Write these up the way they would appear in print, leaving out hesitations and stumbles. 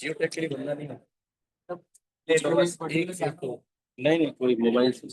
जियो take के लिए बंदा नहीं है। नहीं नहीं कोई मोबाइल से।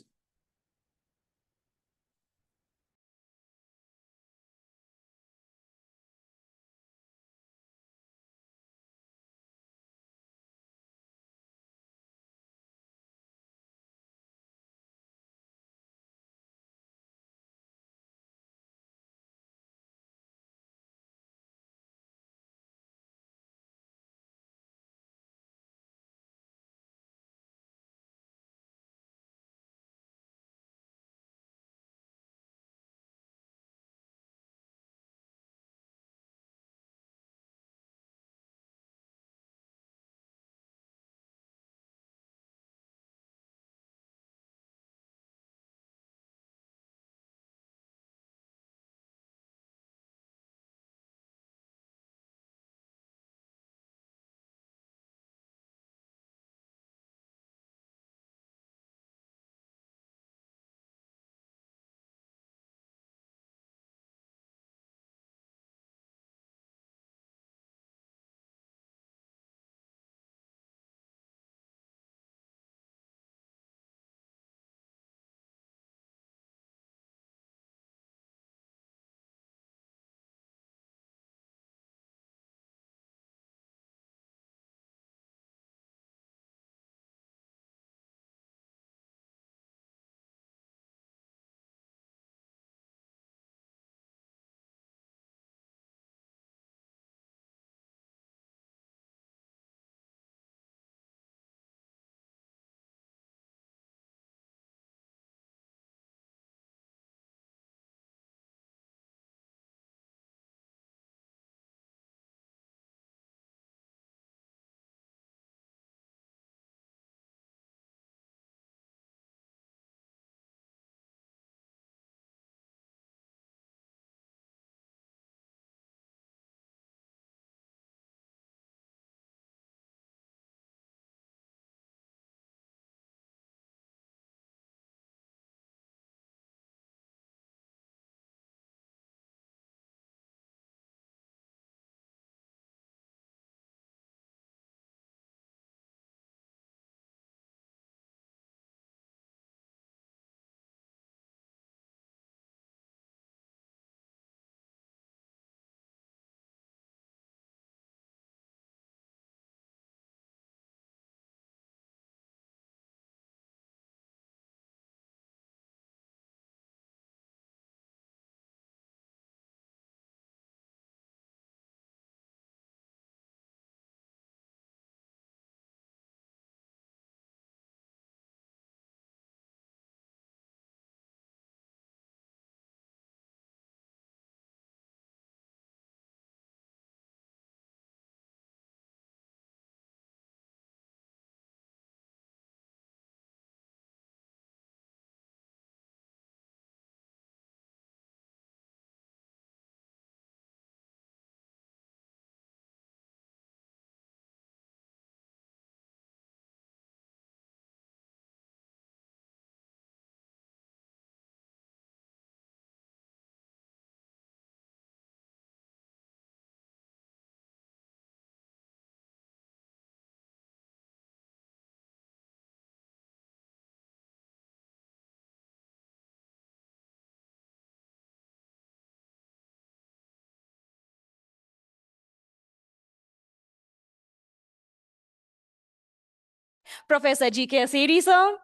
Professor G.K. Asiri, sir.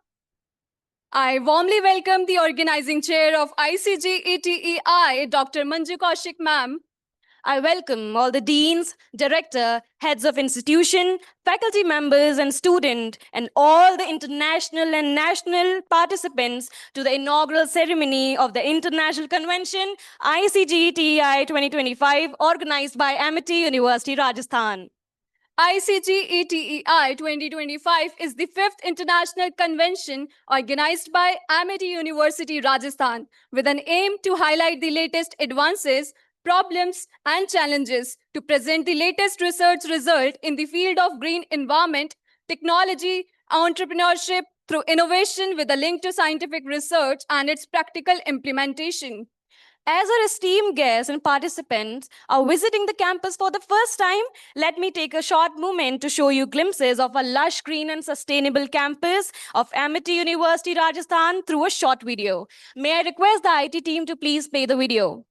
I warmly welcome the organizing chair of ICGETEI, Dr. Manju Kaushik ma'am. I welcome all the deans, director, heads of institution, faculty members and student, and all the international and national participants to the inaugural ceremony of the International Convention ICGETEI 2025 organized by Amity University, Rajasthan. ICGETEI 2025 is the fifth international convention organized by Amity University, Rajasthan, with an aim to highlight the latest advances, problems, and challenges to present the latest research result in the field of green environment, technology, entrepreneurship through innovation with a link to scientific research and its practical implementation. As our esteemed guests and participants are visiting the campus for the first time, let me take a short moment to show you glimpses of a lush, green, and sustainable campus of Amity University, Rajasthan through a short video. May I request the IT team to please play the video?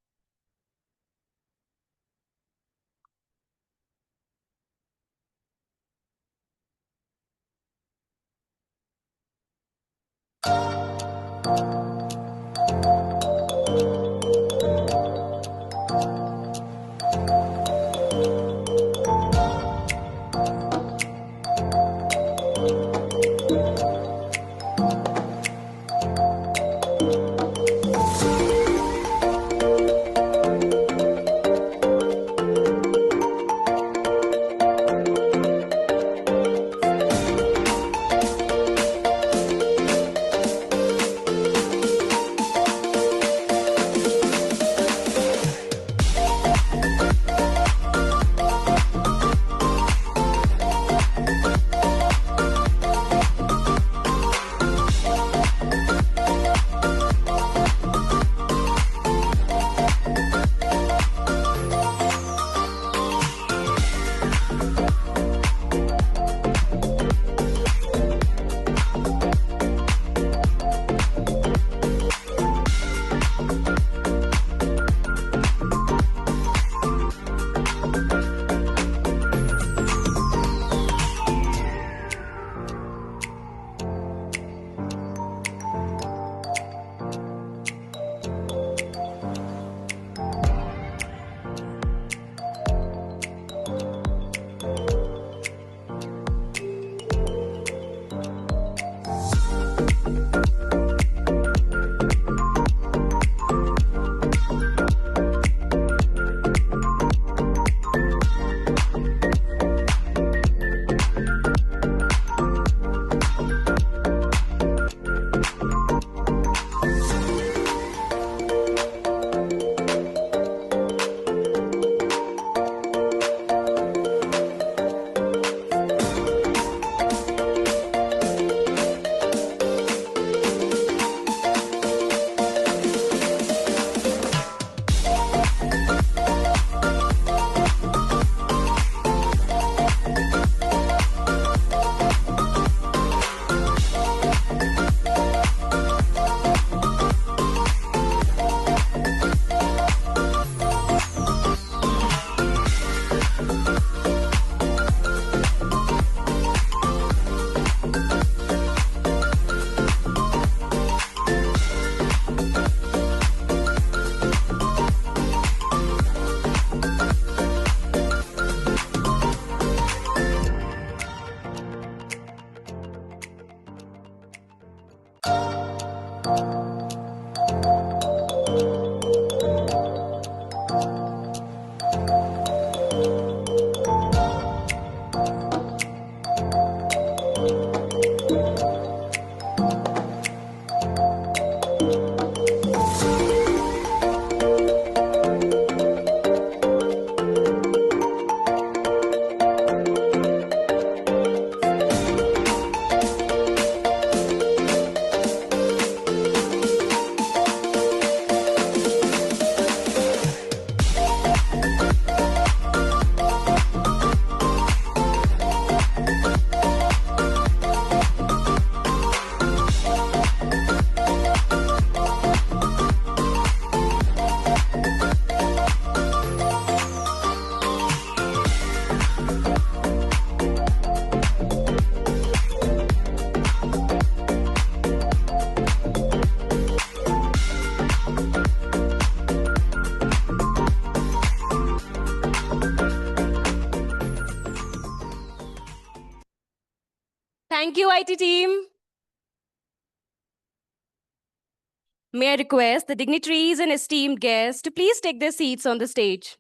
Thank you, IT team. May I request the dignitaries and esteemed guests to please take their seats on the stage.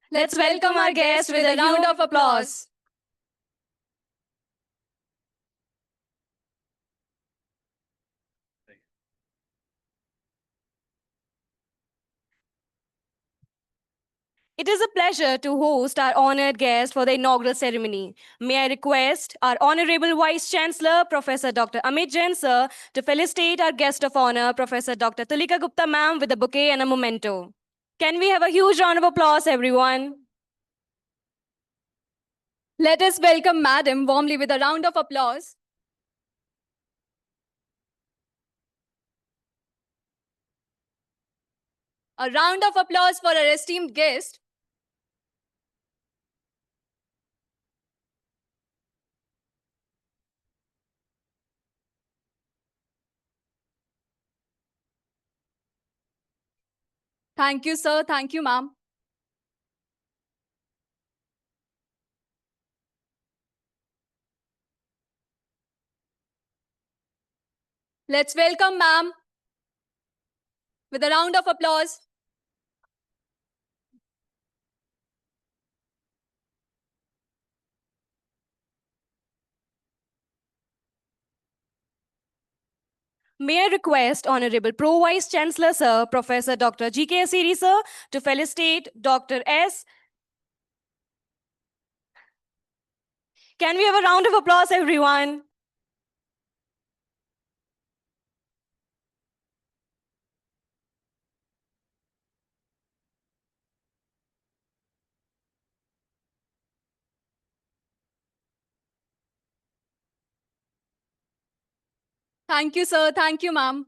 Let's welcome our guest with a round of applause. It is a pleasure to host our honored guest for the inaugural ceremony. May I request our Honorable Vice Chancellor, Professor Dr. Amit Jain sir, to felicitate our guest of honor, Professor Dr. Tulika Gupta ma'am, with a bouquet and a memento. Can we have a huge round of applause, everyone? Let us welcome Madam warmly with a round of applause. A round of applause for our esteemed guest. Thank you, sir. Thank you, ma'am. Let's welcome ma'am with a round of applause. May I request Honorable Pro Vice Chancellor Sir, Professor Dr. G.K. Asiri sir, to felicitate Dr. S. Can we have a round of applause, everyone? Thank you, sir. Thank you, ma'am.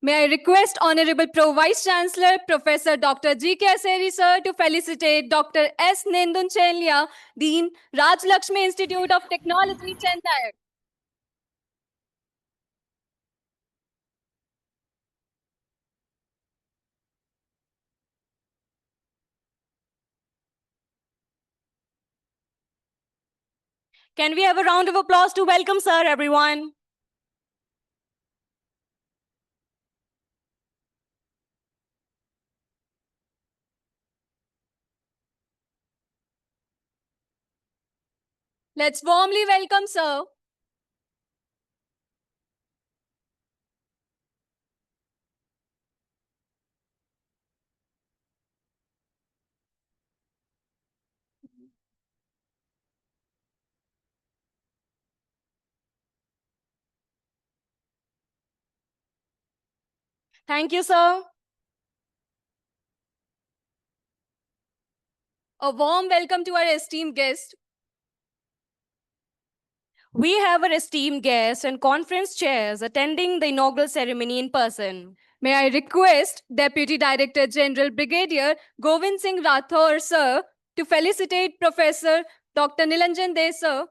May I request Honorable Pro Vice Chancellor, Professor Dr. G.K. Asiri sir, to felicitate Dr. S. Nindun Chelya, Dean, Raj Lakshmi Institute of Technology, Chennai. Can we have a round of applause to welcome sir, everyone? Let's warmly welcome sir. Thank you, sir. A warm welcome to our esteemed guest. We have our esteemed guests and conference chairs attending the inaugural ceremony in person. May I request Deputy Director General Brigadier Govind Singh Rathore, sir, to felicitate Professor Dr. Nilanjan De, sir.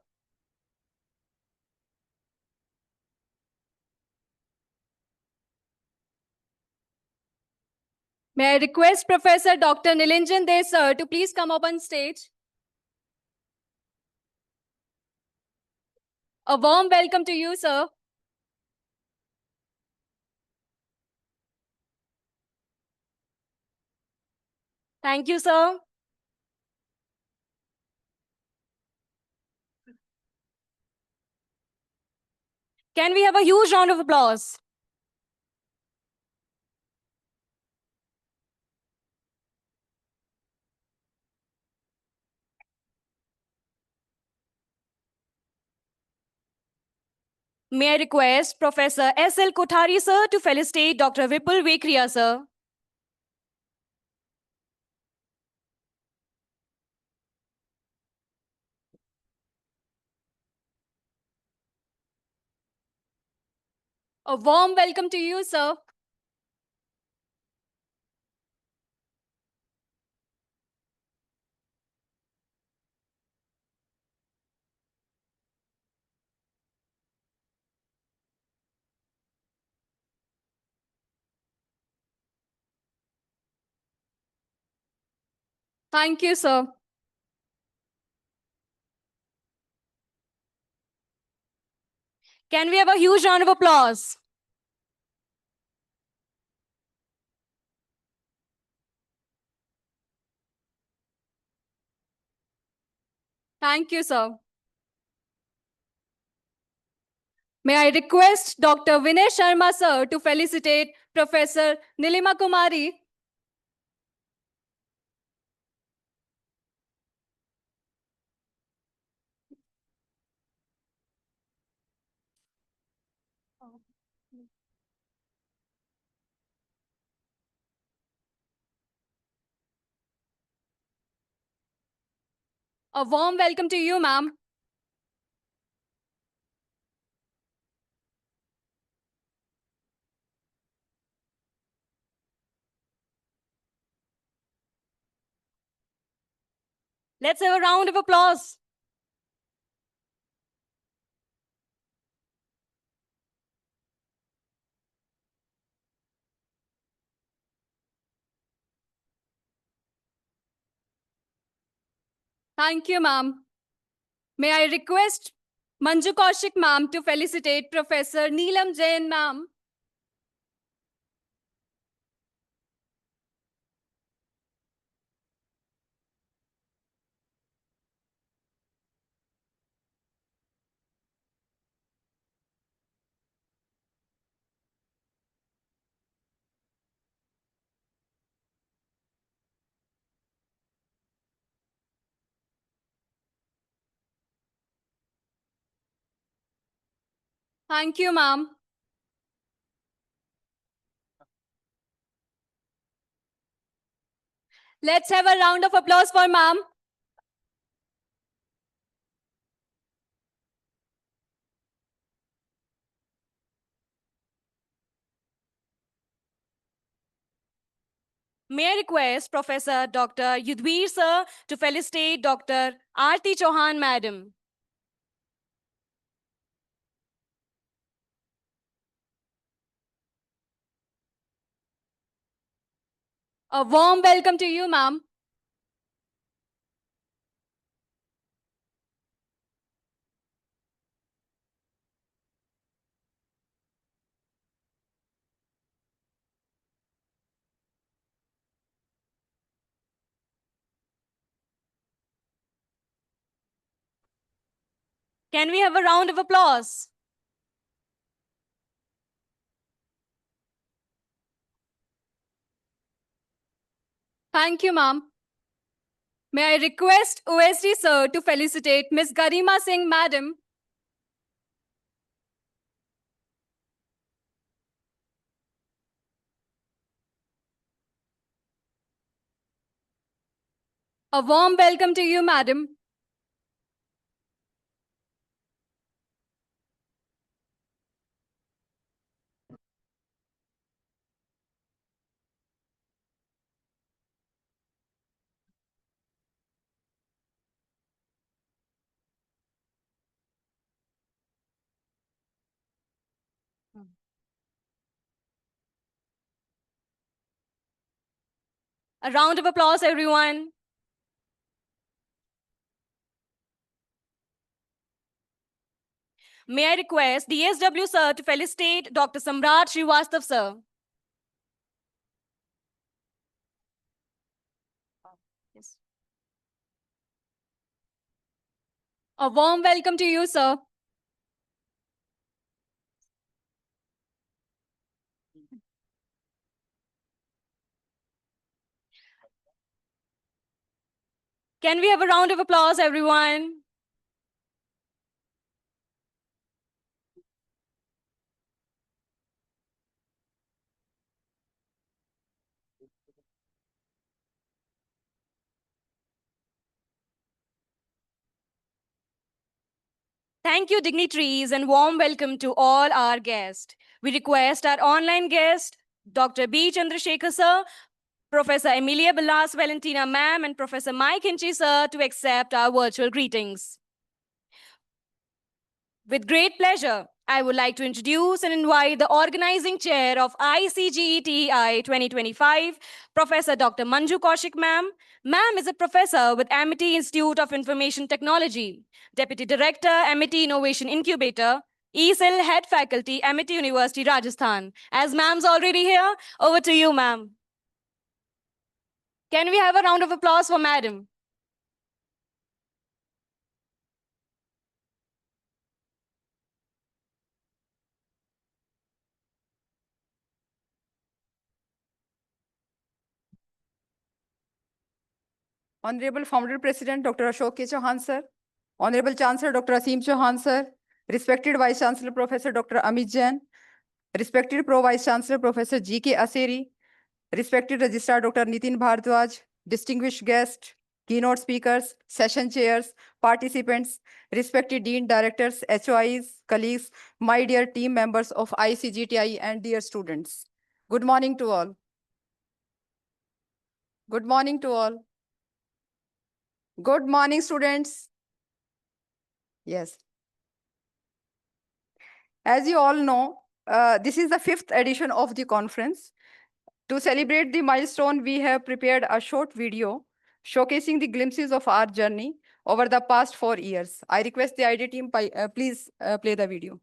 May I request Professor Dr. Nilanjan De, sir, to please come up on stage. A warm welcome to you, sir. Thank you, sir. Can we have a huge round of applause? May I request Professor S.L. Kothari, sir, to felicitate Dr. Vipul Vekriya, sir. A warm welcome to you, sir. Thank you, sir. Can we have a huge round of applause? Thank you, sir. May I request Dr. Vinay Sharma, sir, to felicitate Professor Nilima Kumari. A warm welcome to you, ma'am. Let's have a round of applause. Thank you, ma'am. May I request Manju Kaushik, ma'am, to felicitate Professor Neelam Jain, ma'am. Thank you, ma'am. Let's have a round of applause for ma'am. May I request Professor Dr. Yudhvir, sir, to felicitate Dr. Aarti Chauhan, madam. A warm welcome to you, ma'am. Can we have a round of applause? Thank you, ma'am. May I request OSD, sir, to felicitate Miss Garima Singh, madam. A warm welcome to you, madam. A round of applause, everyone. May I request DSW, sir, to felicitate Dr. Samrat Srivastav, sir. Yes. A warm welcome to you, sir. Can we have a round of applause, everyone? Thank you, dignitaries, and warm welcome to all our guests. We request our online guest, Dr. B. Chandrasekhar, sir, Professor Emilia Ballas Valentina, ma'am, and Professor Mike Hinchey, sir, to accept our virtual greetings. With great pleasure, I would like to introduce and invite the organizing chair of ICGETEI 2025, Professor Dr. Manju Kaushik, ma'am. Ma'am is a professor with Amity Institute of Information Technology, Deputy Director, Amity Innovation Incubator, ESIL Head Faculty, Amity University, Rajasthan. As ma'am's already here, over to you, ma'am. Can we have a round of applause for madam? Honorable Founder President Dr. Ashok K. Chauhan sir, Honorable Chancellor Dr. Asim Chauhan sir, respected Vice Chancellor Professor Dr. Amit Jain, respected Pro Vice Chancellor Professor G.K. Aseri, respected Registrar Dr. Nitin Bhardwaj, distinguished guests, keynote speakers, session chairs, participants, respected Dean Directors, HOIs, colleagues, my dear team members of ICGTI and dear students. Good morning to all. Good morning to all. Good morning, students. Yes. As you all know, this is the 5th edition of the conference. To celebrate the milestone, we have prepared a short video showcasing the glimpses of our journey over the past 4 years. I request the ID team, please play the video.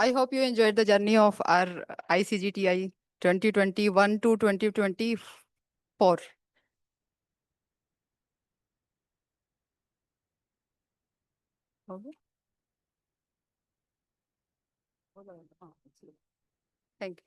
I hope you enjoyed the journey of our ICGTI 2021 to 2024. Okay. Thank you.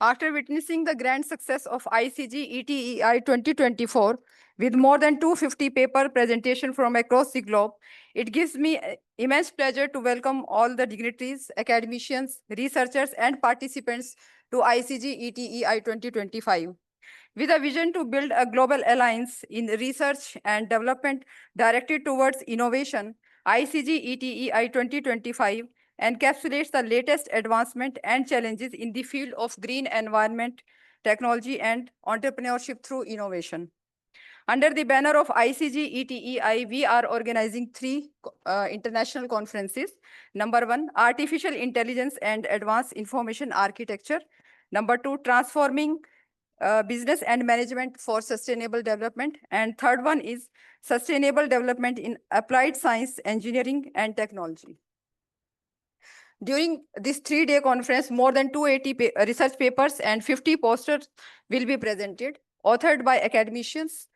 After witnessing the grand success of ICGETEI 2024 with more than 250 paper presentation from across the globe, it gives me immense pleasure to welcome all the dignitaries, academicians, researchers, and participants to ICGETEI 2025. With a vision to build a global alliance in research and development directed towards innovation, ICGETEI 2025 encapsulates the latest advancement and challenges in the field of green environment, technology, and entrepreneurship through innovation. Under the banner of ICGETEI, we are organizing three international conferences. Number one, Artificial Intelligence and Advanced Information Architecture. Number two, Transforming Business and Management for Sustainable Development. And third one is Sustainable Development in Applied Science, Engineering, and Technology. During this 3-day conference, more than 280 research papers and 50 posters will be presented, authored by academicians,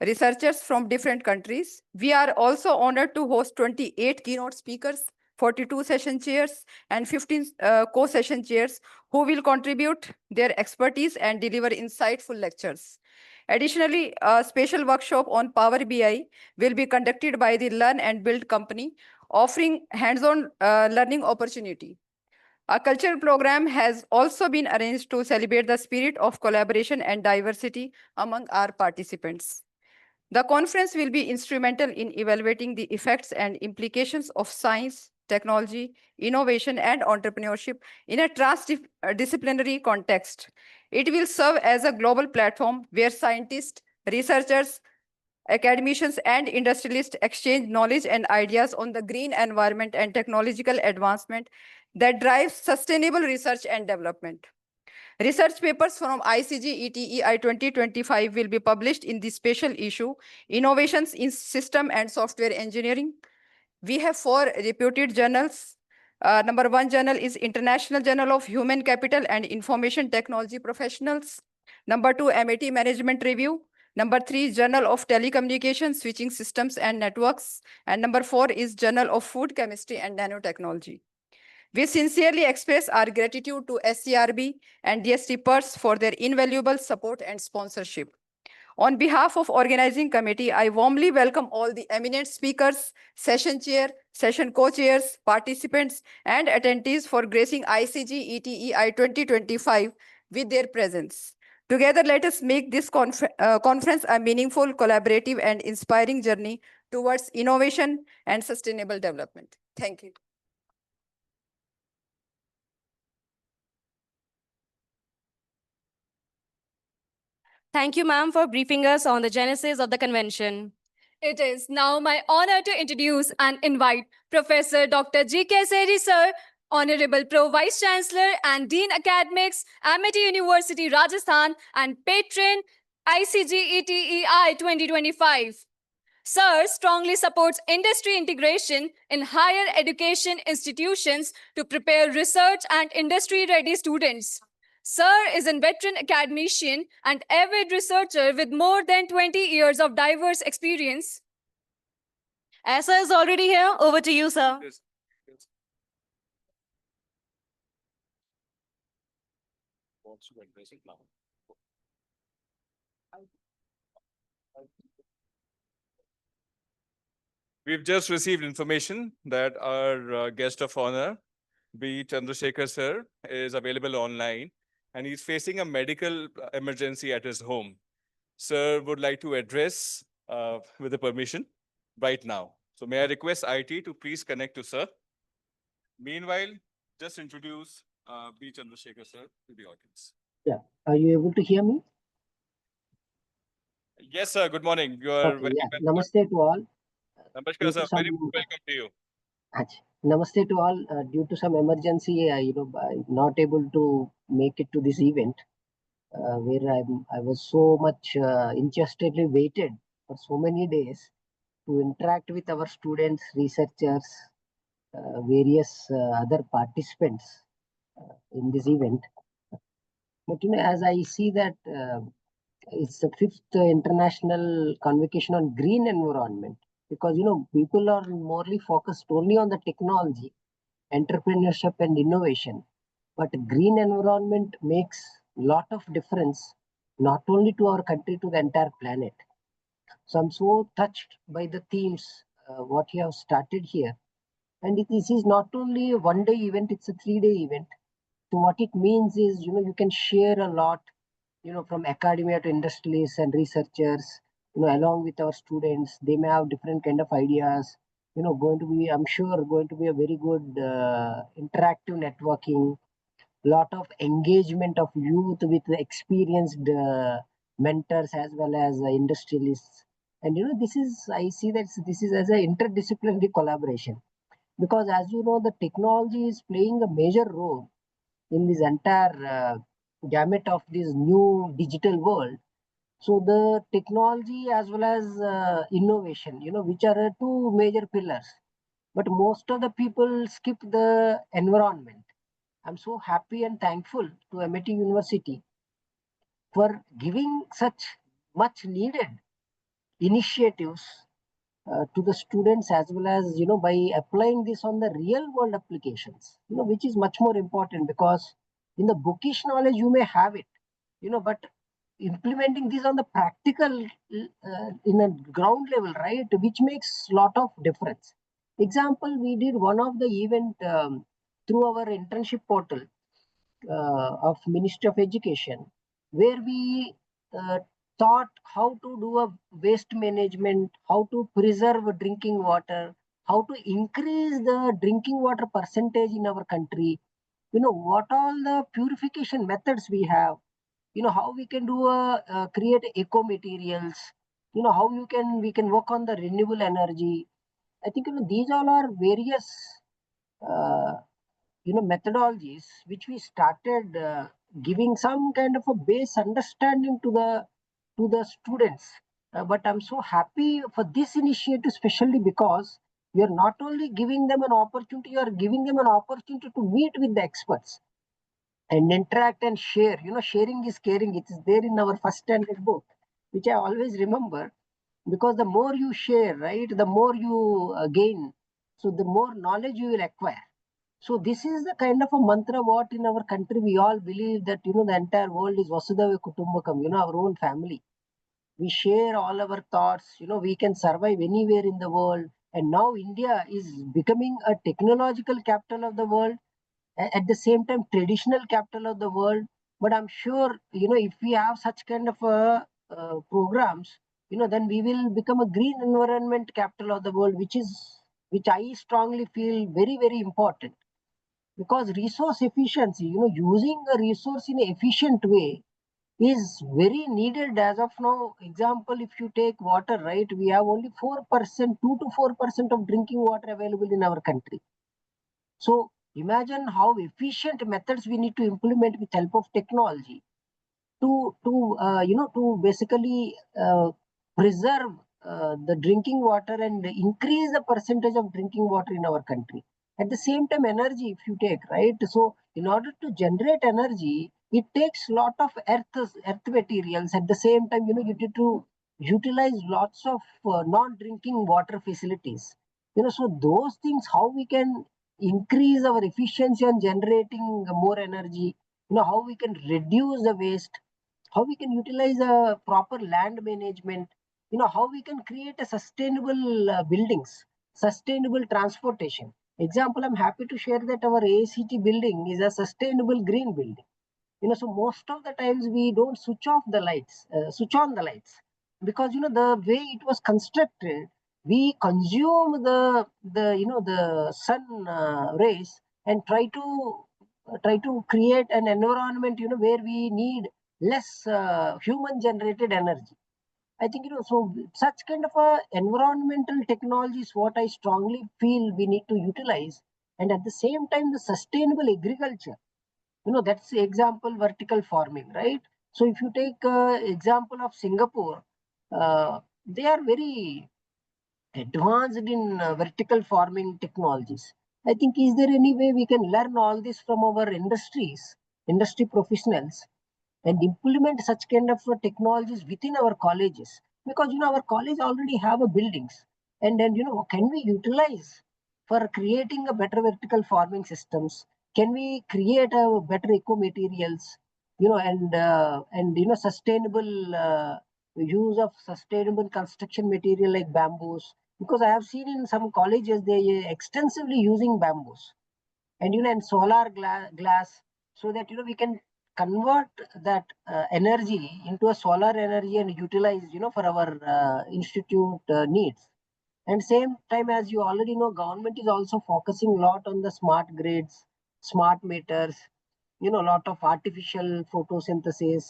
researchers from different countries. We are also honored to host 28 keynote speakers, 42 session chairs, and 15 co-session chairs who will contribute their expertise and deliver insightful lectures. Additionally, a special workshop on Power BI will be conducted by the Learn and Build company, offering hands-on learning opportunity. A cultural program has also been arranged to celebrate the spirit of collaboration and diversity among our participants. The conference will be instrumental in evaluating the effects and implications of science, technology, innovation, and entrepreneurship in a transdisciplinary context. It will serve as a global platform where scientists, researchers, academicians, and industrialists exchange knowledge and ideas on the green environment and technological advancement that drives sustainable research and development. Research papers from ICGETEI 2025 will be published in the special issue, Innovations in System and Software Engineering. We have 4 reputed journals. Number 1 journal is International Journal of Human Capital and Information Technology Professionals. Number 2, MIT Management Review. Number 3, Journal of Telecommunication, Switching Systems and Networks. And number 4 is Journal of Food Chemistry and Nanotechnology. We sincerely express our gratitude to SCRB and DST PERS for their invaluable support and sponsorship. On behalf of organizing committee, I warmly welcome all the eminent speakers, session chair, session co-chairs, participants, and attendees for gracing ICGETEI 2025 with their presence. Together, let us make this conference a meaningful, collaborative, and inspiring journey towards innovation and sustainable development. Thank you. Thank you, ma'am, for briefing us on the genesis of the convention. It is now my honor to introduce and invite Professor Dr. G.K. Seri, sir, Honorable Pro Vice Chancellor and Dean Academics, Amity University, Rajasthan, and Patron ICGETEI 2025. Sir strongly supports industry integration in higher education institutions to prepare research and industry-ready students. Sir is a veteran academician and avid researcher with more than 20 years of diverse experience. As sir is already here, over to you, sir. Yes. Wants to address it now. We've just received information that our guest of honor, B. Chandrasekhar sir, is available online and he's facing a medical emergency at his home. Sir would like to address with the permission right now. So may I request IT to please connect to sir. Meanwhile, just introduce B. Chandrasekhar sir to the audience. Yeah, are you able to hear me? Yes, sir. Good morning. You are Okay, very yeah. welcome. Namaste to all. Namaskar, Due sir. to some, Very welcome to you. Namaste to all. Due to some emergency, I'm not able to make it to this event, where I was so much interestedly waited for so many days to interact with our students, researchers, various other participants in this event. But as I see that it's the 5th international convocation on green environment, because people are morely focused only on the technology, entrepreneurship, and innovation. But green environment makes lot of difference, not only to our country, to the entire planet. So I'm so touched by the themes what you have started here, and this is not only a 1-day event; it's a 3-day event. So what it means is, you can share a lot from academia to industrialists and researchers, along with our students. They may have different kind of ideas. Going to be, I'm sure, going to be a very good interactive networking, lot of engagement of youth with the experienced mentors as well as industrialists. And this is, I see that this is as an interdisciplinary collaboration, because as you know, the technology is playing a major role in this entire gamut of this new digital world. So the technology as well as innovation, which are two major pillars, but most of the people skip the environment. I'm so happy and thankful to MIT University for giving such much needed initiatives to the students, as well as by applying this on the real world applications, which is much more important, because in the bookish knowledge you may have it, but implementing this on the practical in a ground level, right, which makes lot of difference. Example, we did one of the event through our internship portal of Ministry of Education, where we taught how to do a waste management, how to preserve drinking water, how to increase the drinking water percentage in our country, what all the purification methods we have, how we can do create eco materials, how we can work on the renewable energy. I think these all are various uh, methodologies which we started giving some kind of a base understanding to the students. But I'm so happy for this initiative, especially because you're not only giving them an opportunity, you are giving them an opportunity to meet with the experts and interact and share. Sharing is caring, it is there in our first standard book, which I always remember, because the more you share, right, the more you gain, so the more knowledge you will acquire. So this is the kind of a mantra what in our country we all believe, that the entire world is Vasudhaiva Kutumbakam, our own family. We share all our thoughts, we can survive anywhere in the world. And now India is becoming a technological capital of the world, at the same time traditional capital of the world. But I'm sure, if we have such kind of programs, then we will become a green environment capital of the world, which I strongly feel very, very important, because resource efficiency, using a resource in an efficient way is very needed as of now. Example, if you take water, right, we have only 4%, 2 to 4% of drinking water available in our country. So imagine how efficient methods we need to implement with help of technology to basically preserve the drinking water and increase the percentage of drinking water in our country. At the same time, energy, if you take, right, so in order to generate energy, it takes lot of earth materials. At the same time, you need to utilize lots of non-drinking water facilities. So those things, how we can increase our efficiency on generating more energy, how we can reduce the waste, how we can utilize a proper land management, how we can create a sustainable buildings, sustainable transportation. Example, I'm happy to share that our ACT building is a sustainable green building. So most of the times we don't switch on the lights, because the way it was constructed, we consume the sun rays, and try to create an environment where we need less human generated energy. I think so such kind of a environmental technology is what I strongly feel we need to utilize. And at the same time, the sustainable agriculture, that's the example, vertical farming, right? So if you take example of Singapore, they are very advanced in vertical farming technologies. I think, is there any way we can learn all this from our industry professionals, and implement such kind of technologies within our colleges? Because our college already have a buildings, and then can we utilize for creating a better vertical farming systems? Can we create a better eco materials, and sustainable use of sustainable construction material like bamboos? Because I have seen in some colleges they extensively using bamboos, and and solar glass, so that we can convert that energy into a solar energy and utilize, for our institute needs. And same time, as you already know, government is also focusing a lot on the smart grids, smart meters, a lot of artificial photosynthesis.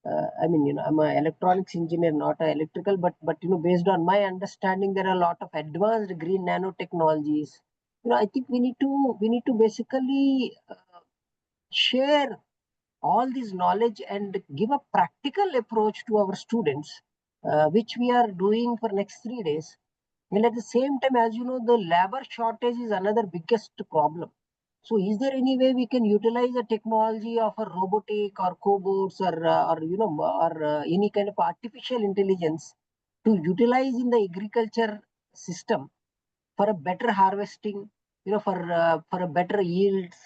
I mean, I'm an electronics engineer, not a electrical, but based on my understanding, there are a lot of advanced green nanotechnologies. I think we need to basically share all this knowledge and give a practical approach to our students, which we are doing for next 3 days. And at the same time, as you know, the labor shortage is another biggest problem. So, is there any way we can utilize the technology of a robotic or cobots or any kind of artificial intelligence to utilize in the agriculture system for a better harvesting, for a better yields?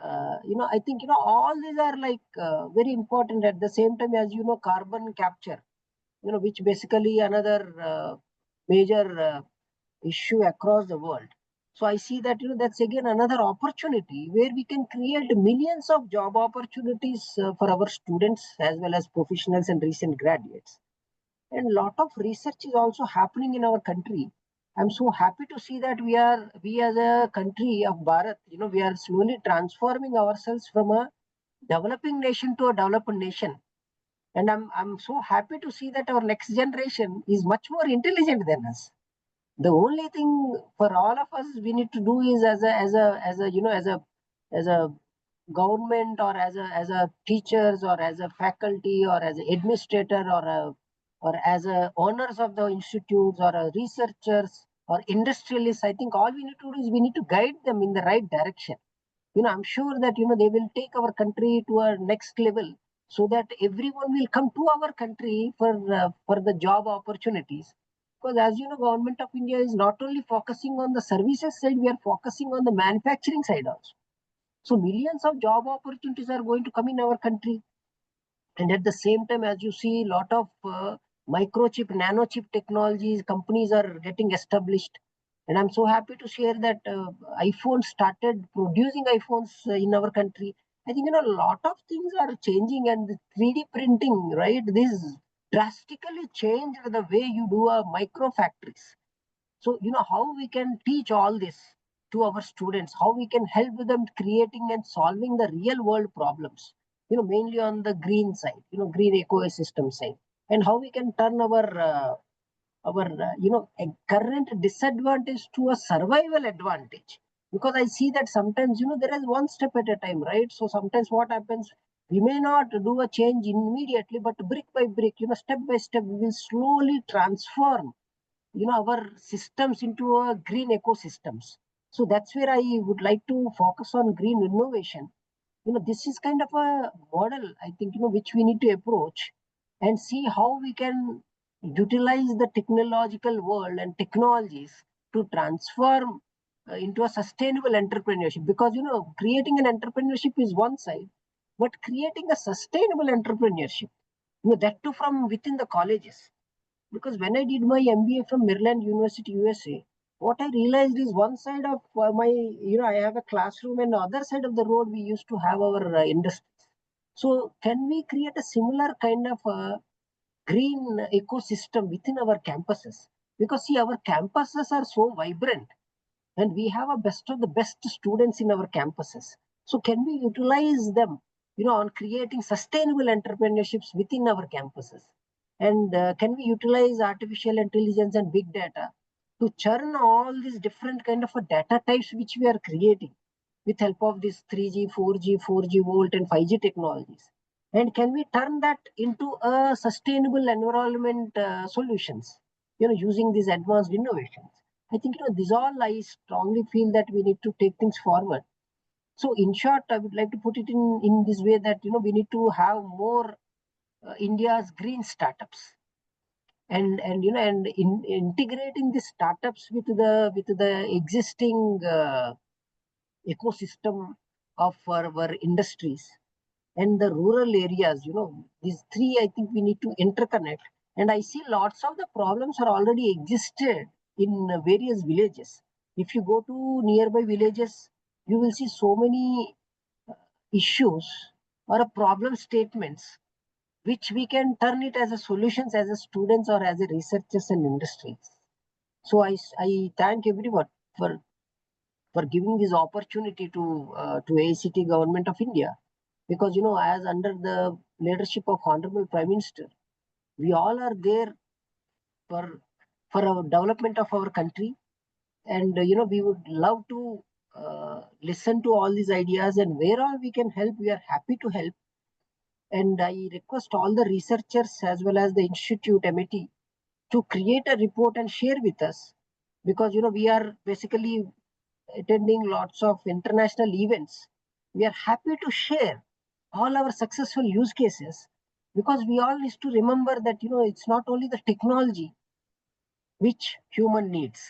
I think all these are like very important. At the same time, as you know, carbon capture, which basically another major issue across the world. So I see that that's again another opportunity where we can create millions of job opportunities for our students as well as professionals and recent graduates. And lot of research is also happening in our country. I'm so happy to see that we as a country of Bharat, we are slowly transforming ourselves from a developing nation to a developed nation. And I'm so happy to see that our next generation is much more intelligent than us. The only thing for all of us we need to do is as a government, or as a teachers, or as a faculty, or as an administrator, or as a owners of the institutes, or a researchers, or industrialists. I think all we need to do is we need to guide them in the right direction. I'm sure that they will take our country to a next level, so that everyone will come to our country for the job opportunities. Because as you know, government of India is not only focusing on the services side, we are focusing on the manufacturing side also. So millions of job opportunities are going to come in our country. And at the same time, as you see, a lot of microchip, nanochip technologies, companies are getting established. And I'm so happy to share that iPhone started producing iPhones in our country. I think, a lot of things are changing, and the 3D printing, right? This drastically changed the way you do a micro factories. So, how we can teach all this to our students, how we can help them creating and solving the real world problems, mainly on the green side, green ecosystem side, and how we can turn our a current disadvantage to a survival advantage. Because I see that sometimes, there is one step at a time, right? So sometimes what happens, we may not do a change immediately, but brick by brick, step by step, we will slowly transform our systems into a green ecosystems. So that's where I would like to focus on green innovation. This is kind of a model, I think, which we need to approach and see how we can utilize the technological world and technologies to transform into a sustainable entrepreneurship. Because creating an entrepreneurship is one side, but creating a sustainable entrepreneurship, that too from within the colleges. Because when I did my MBA from Maryland University, USA, what I realized is one side of I have a classroom, and the other side of the road, we used to have our industries. So, can we create a similar kind of green ecosystem within our campuses? Because, see, our campuses are so vibrant, and we have a best of the best students in our campuses. So, can we utilize them, on creating sustainable entrepreneurships within our campuses? And can we utilize artificial intelligence and big data to churn all these different kind of data types which we are creating with help of this 3G, 4G volt and 5G technologies? And can we turn that into a sustainable environment solutions, using these advanced innovations? I think, this all I strongly feel that we need to take things forward. So in short, I would like to put it in this way that, we need to have more India's green startups, and integrating the startups with the existing ecosystem of our industries and the rural areas. These three, I think we need to interconnect. And I see lots of the problems are already existed in various villages. If you go to nearby villages, you will see so many issues or a problem statements, which we can turn it as a solutions as a students or as a researchers and industries. So I thank everyone for giving this opportunity to AICTE Government of India, because as under the leadership of Honorable Prime Minister, we all are there for our development of our country, and we would love to listen to all these ideas, and where all we can help, we are happy to help. And I request all the researchers as well as the institute MIT to create a report and share with us, because we are basically attending lots of international events. We are happy to share all our successful use cases, because we all need to remember that it's not only the technology which human needs.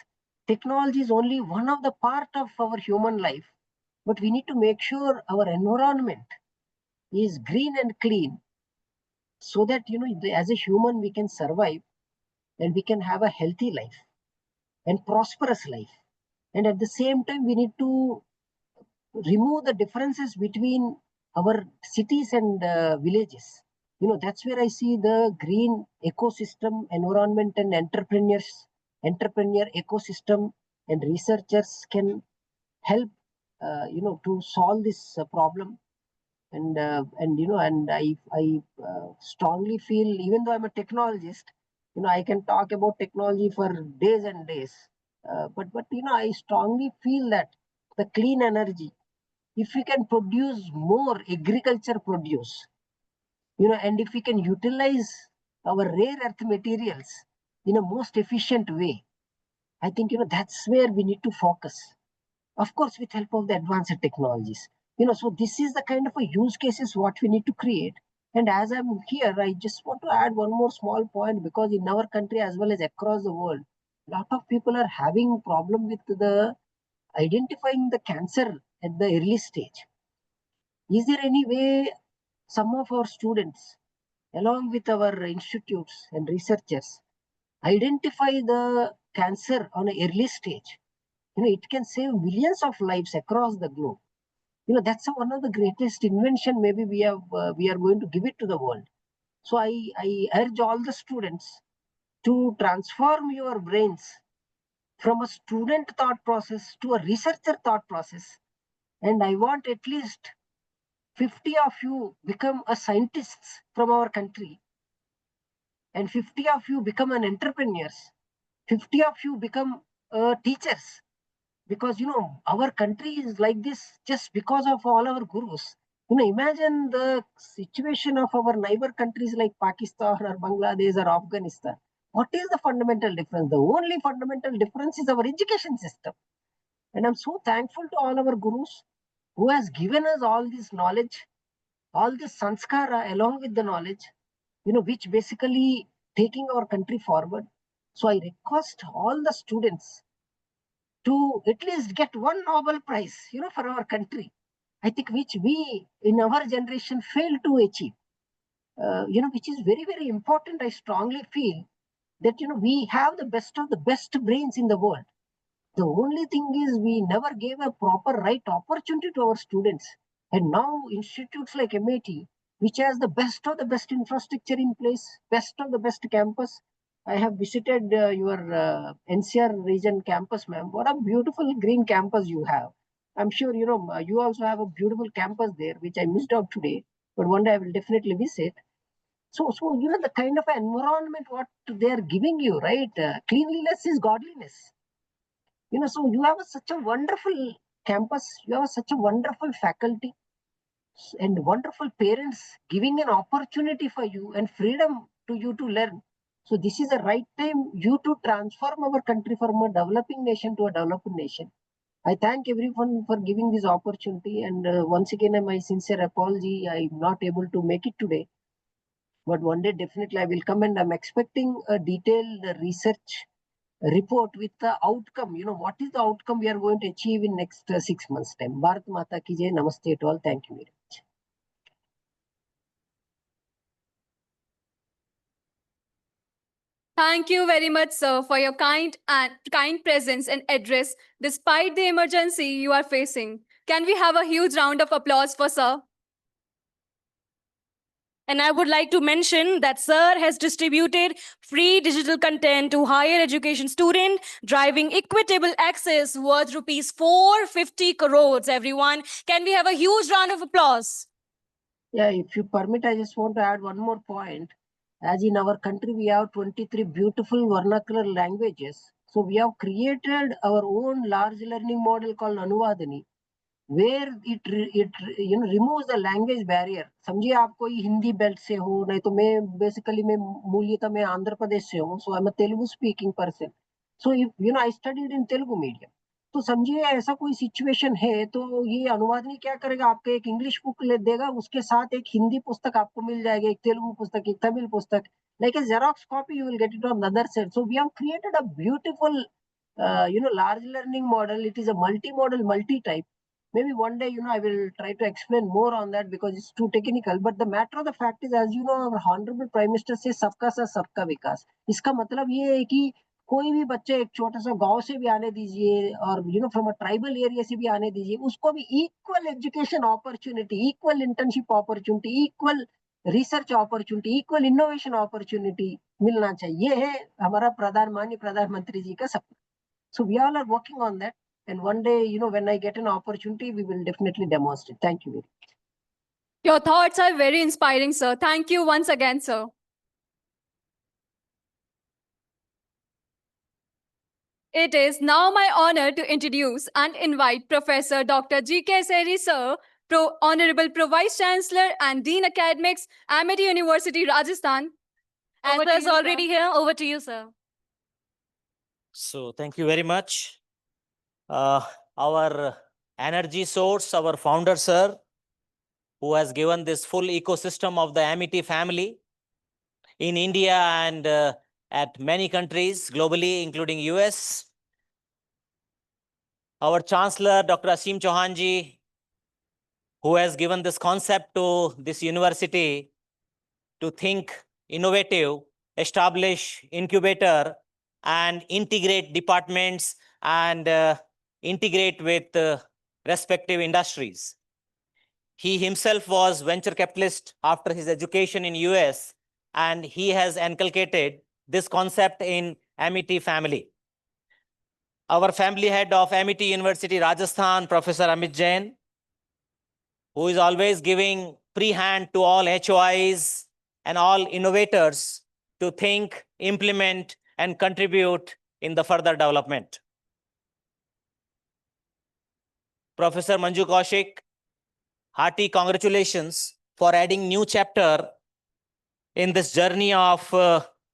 Technology is only one of the part of our human life, but we need to make sure our environment is green and clean, so that as a human we can survive and we can have a healthy life and prosperous life. And at the same time, we need to remove the differences between our cities and villages. That's where I see the green ecosystem, environment, and entrepreneur ecosystem and researchers can help, to solve this problem. And I strongly feel, even though I'm a technologist, I can talk about technology for days and days. But I strongly feel that the clean energy, if we can produce more agriculture produce, and if we can utilize our rare earth materials in a most efficient way, I think that's where we need to focus, of course with help of the advanced technologies. So this is the kind of a use cases what we need to create. And as I'm here, I just want to add one more small point, because in our country as well as across the world, a lot of people are having problem with the identifying the cancer at the early stage. Is there any way some of our students, along with our institutes and researchers, identify the cancer on an early stage? It can save millions of lives across the globe. That's one of the greatest invention maybe we are going to give it to the world. So I urge all the students to transform your brains from a student thought process to a researcher thought process. And I want at least 50 of you become a scientists from our country, and 50 of you become an entrepreneurs, 50 of you become teachers, because our country is like this just because of all our gurus. Imagine the situation of our neighbor countries like Pakistan or Bangladesh or Afghanistan. What is the fundamental difference? The only fundamental difference is our education system. And I'm so thankful to all our gurus who has given us all this knowledge, all this sanskara along with the knowledge, which basically taking our country forward. So I request all the students to at least get one Nobel Prize, for our country. I think which we in our generation failed to achieve, which is very, very important. I strongly feel that, we have the best of the best brains in the world. The only thing is we never gave a proper right opportunity to our students. And now institutes like MIT, which has the best of the best infrastructure in place, best of the best campus. I have visited your NCR region campus, ma'am. What a beautiful green campus you have. I'm sure, you also have a beautiful campus there, which I missed out today. But one day I will definitely visit. So the kind of environment what they are giving you, right? Cleanliness is godliness. So you have such a wonderful campus, you have such a wonderful faculty and wonderful parents giving an opportunity for you and freedom to you to learn. So this is the right time you to transform our country from a developing nation to a developed nation. I thank everyone for giving this opportunity, and once again my sincere apology, I'm not able to make it today, but one day definitely I will come, and I'm expecting a detailed research report with the outcome. What is the outcome we are going to achieve in next 6 months time. Bharat Mata ki jai. Namaste to all. Thank you very much. Thank you very much, sir, for your kind presence and address despite the emergency you are facing. Can we have a huge round of applause for sir? And I would like to mention that Sir has distributed free digital content to higher education students, driving equitable access worth rupees 450 crores, everyone. Can we have a huge round of applause? Yeah, if you permit, I just want to add one more point. As in our country, we have 23 beautiful vernacular languages. So we have created our own large learning model called Anuvadani, where it removes the language barrier. समझिए आप कोई Hindi belt से हो, नहीं तो मैं basically मैं मूल्यतः मैं आंध्र प्रदेश से हूँ, so I'm a Telugu speaking person. So if I studied in Telugu medium. तो समझिए ऐसा कोई सिचुएशन है तो ये अनुवादनी क्या करेगा, आपको एक इंग्लिश बुक ले देगा, उसके साथ एक हिंदी पुस्तक आपको मिल जाएगी, एक तेलुगु पुस्तक, एक तमिल पुस्तक, like a Xerox copy you will get it on the other side. So we have created a beautiful large learning model. It is a multi-modal, multi-type. Maybe one day, I will try to explain more on that because it's too technical. But the matter of the fact is, as you know, our honorable prime minister says, "सबका साथ सबका विकास." इसका मतलब ये है कि कोई भी बच्चे एक छोटा सा गांव से भी आने दीजिए और फ्रॉम अ ट्राइबल एरिया से भी आने दीजिए, उसको भी equal education opportunity, equal internship opportunity, equal research opportunity, equal innovation opportunity मिलना चाहिए। ये है हमारा माननीय प्रधानमंत्री जी का सपना। So we all are working on that. And one day, when I get an opportunity, we will definitely demonstrate. Thank you very much. Your thoughts are very inspiring, sir. Thank you once again, sir. It is now my honor to introduce and invite Professor Dr. G.K. Seri, sir, Honorable Pro-Vice Chancellor and Dean Academics, Amity University, Rajasthan. As Over to sir is you, sir. already here, over to you, sir. So thank you very much. Our energy source, our founder, sir, who has given this full ecosystem of the Amity family in India and at many countries globally, including US. Our Chancellor, Dr. Aseem Chauhanji, who has given this concept to this university to think innovative, establish incubator, and integrate departments and integrate with respective industries. He himself was venture capitalist after his education in US, and he has inculcated this concept in Amity family. Our family head of Amity University, Rajasthan, Professor Amit Jain, who is always giving free hand to all HOIs and all innovators to think, implement, and contribute in the further development. Professor Manju Kaushik, hearty congratulations for adding new chapter in this journey of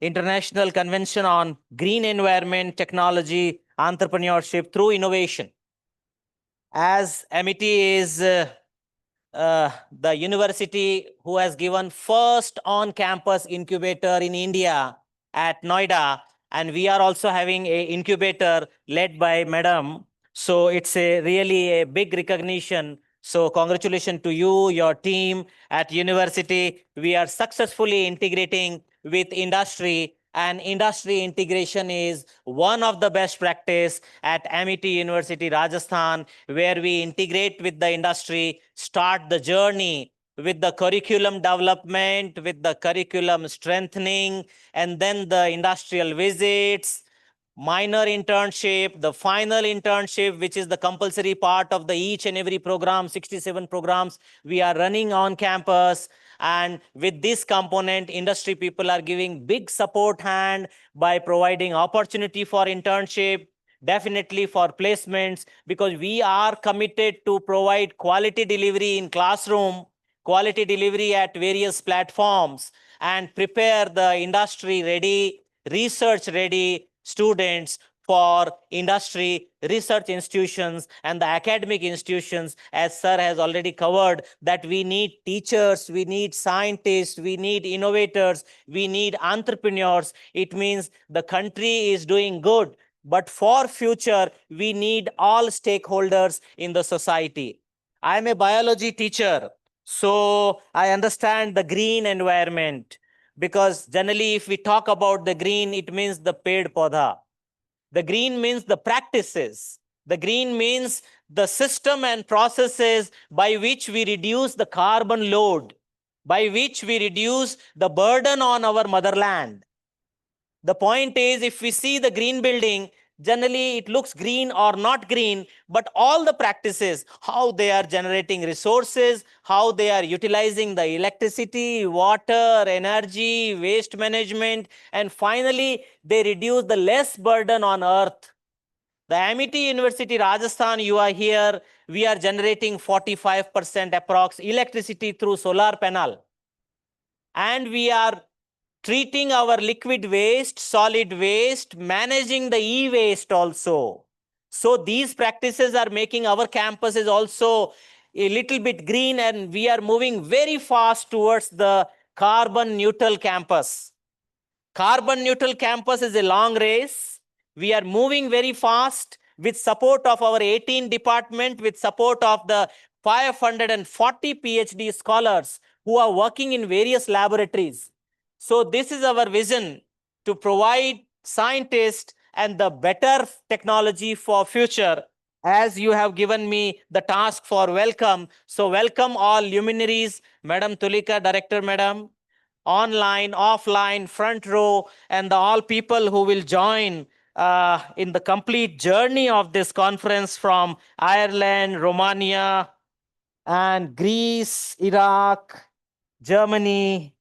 International Convention on Green Environment, Technology, Entrepreneurship through Innovation. As Amity is the university who has given first on-campus incubator in India at Noida, and we are also having an incubator led by Madam. So it's really a big recognition. So congratulations to you, your team at university. We are successfully integrating with industry, and industry integration is one of the best practice at Amity University, Rajasthan, where we integrate with the industry, start the journey with the curriculum development, with the curriculum strengthening, and then the industrial visits, minor internship, the final internship, which is the compulsory part of the each and every program, 67 programs we are running on campus. And with this component, industry people are giving big support hand by providing opportunity for internship, definitely for placements, because we are committed to provide quality delivery in classroom, quality delivery at various platforms, and prepare the industry ready, research ready students for industry, research institutions, and the academic institutions. As sir has already covered, that we need teachers, we need scientists, we need innovators, we need entrepreneurs. It means the country is doing good, but for future, we need all stakeholders in the society. I am a biology teacher, so I understand the green environment, because generally if we talk about the green, it means the ped podha. The green means the practices. The green means the system and processes by which we reduce the carbon load. by which we reduce the burden on our motherland. The point is, if we see the green building, generally it looks green or not green, but all the practices, how they are generating resources, how they are utilizing the electricity, water, energy, waste management, and finally, they reduce the less burden on earth. The Amity University, Rajasthan, you are here, we are generating 45% approx electricity through solar panel. And we are treating our liquid waste, solid waste, managing the e-waste also. So these practices are making our campuses also a little bit green, and we are moving very fast towards the carbon neutral campus. Carbon neutral campus is a long race. We are moving very fast with support of our 18 department, with support of the 540 PhD scholars who are working in various laboratories. So this is our vision, to provide scientists and the better technology for future. As you have given me the task for welcome, so welcome all luminaries, Madam Tulika, Director Madam, online, offline, front row, and all people who will join in the complete journey of this conference from Ireland, Romania, and Greece, Iraq, Germany.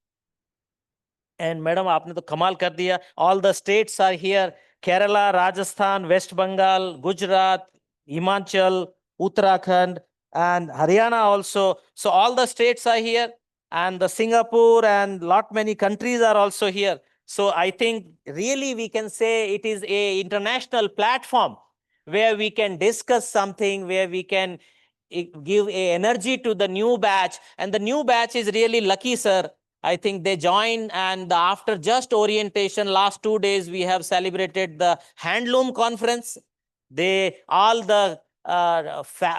And madam, आपने तो कमाल कर दिया. All the states are here. Kerala, Rajasthan, West Bengal, Gujarat, Himachal, Uttarakhand, and Haryana also. So all the states are here, and the Singapore and lot many countries are also here. So I think really we can say it is a international platform where we can discuss something, where we can give a energy to the new batch. And the new batch is really lucky, sir. I think they join, and after just orientation, last 2 days, we have celebrated the handloom conference. They, all the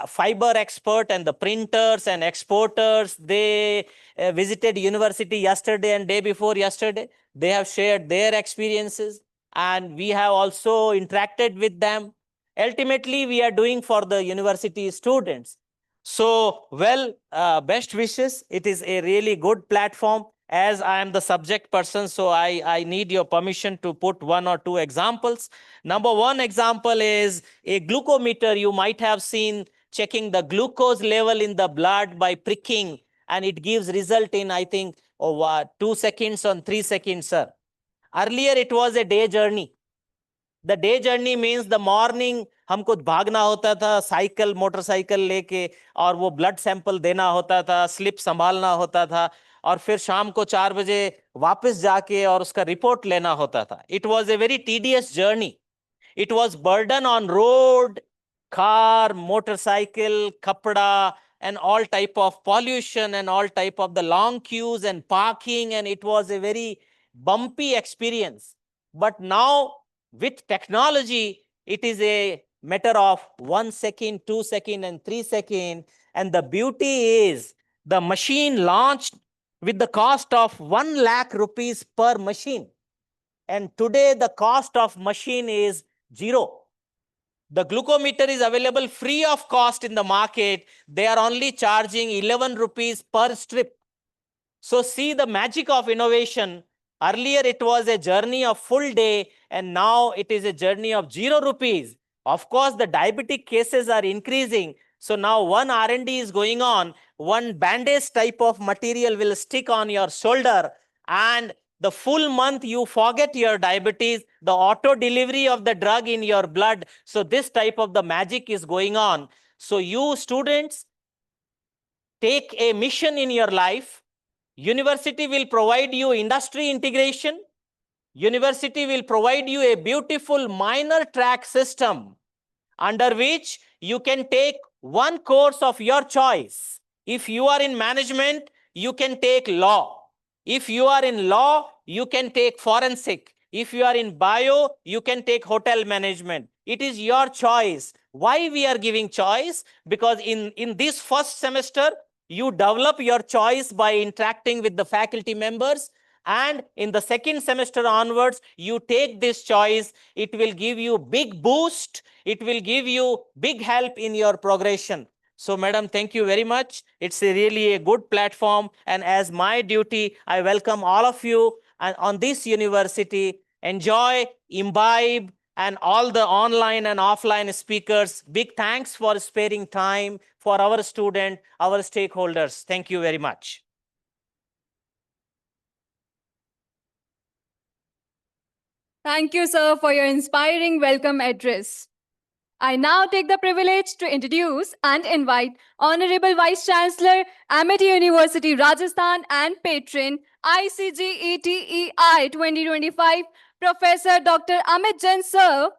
fiber expert and the printers and exporters, they visited university yesterday and day before yesterday. They have shared their experiences, and we have also interacted with them. Ultimately, we are doing for the university students. So, well, best wishes. It is a really good platform. As I am the subject person, so I need your permission to put 1 or 2 examples. Number 1 example is a glucometer. You might have seen checking the glucose level in the blood by pricking, and it gives result in, I think, 2 seconds or 3 seconds, sir. Earlier, it was a day journey. The day journey means the morning हमको भागना होता था cycle motorcycle लेके, और वो blood sample देना होता था, स्लिप संभालना होता था, और फिर शाम को 4 बजे वापस जाके और उसका रिपोर्ट लेना होता था. It was a very tedious journey. It was burden on road, car, motorcycle, kapda, and all type of pollution and all type of the long queues and parking, and it was a very bumpy experience. But now with technology, it is a matter of 1 second, 2 second, and 3 second. And the beauty is the machine launched with the cost of 1 lakh rupees per machine. And today the cost of machine is 0. The glucometer is available free of cost in the market. They are only charging 11 rupees per strip. So see the magic of innovation. Earlier it was a journey of full day, and now it is a journey of 0 rupees. Of course, the diabetic cases are increasing. So now one R&D is going on. One bandage type of material will stick on your shoulder, and the full month you forget your diabetes, the auto delivery of the drug in your blood. So this type of the magic is going on. So you students, take a mission in your life. University will provide you industry integration. University will provide you a beautiful minor track system under which you can take one course of your choice. If you are in management, you can take law. If you are in law, you can take forensic. If you are in bio, you can take hotel management. It is your choice. Why we are giving choice? Because in this first semester, you develop your choice by interacting with the faculty members. And in the second semester onwards, you take this choice. It will give you big boost. It will give you big help in your progression. So, madam, thank you very much. It's really a good platform. And as my duty, I welcome all of you on this university. Enjoy, imbibe, and all the online and offline speakers. Big thanks for sparing time for our student, our stakeholders. Thank you very much. Thank you, sir, for your inspiring welcome address. I now take the privilege to introduce and invite Honorable Vice Chancellor, Amity University, Rajasthan, and patron, ICGETEI 2025, Professor Dr. Amit Jain, sir.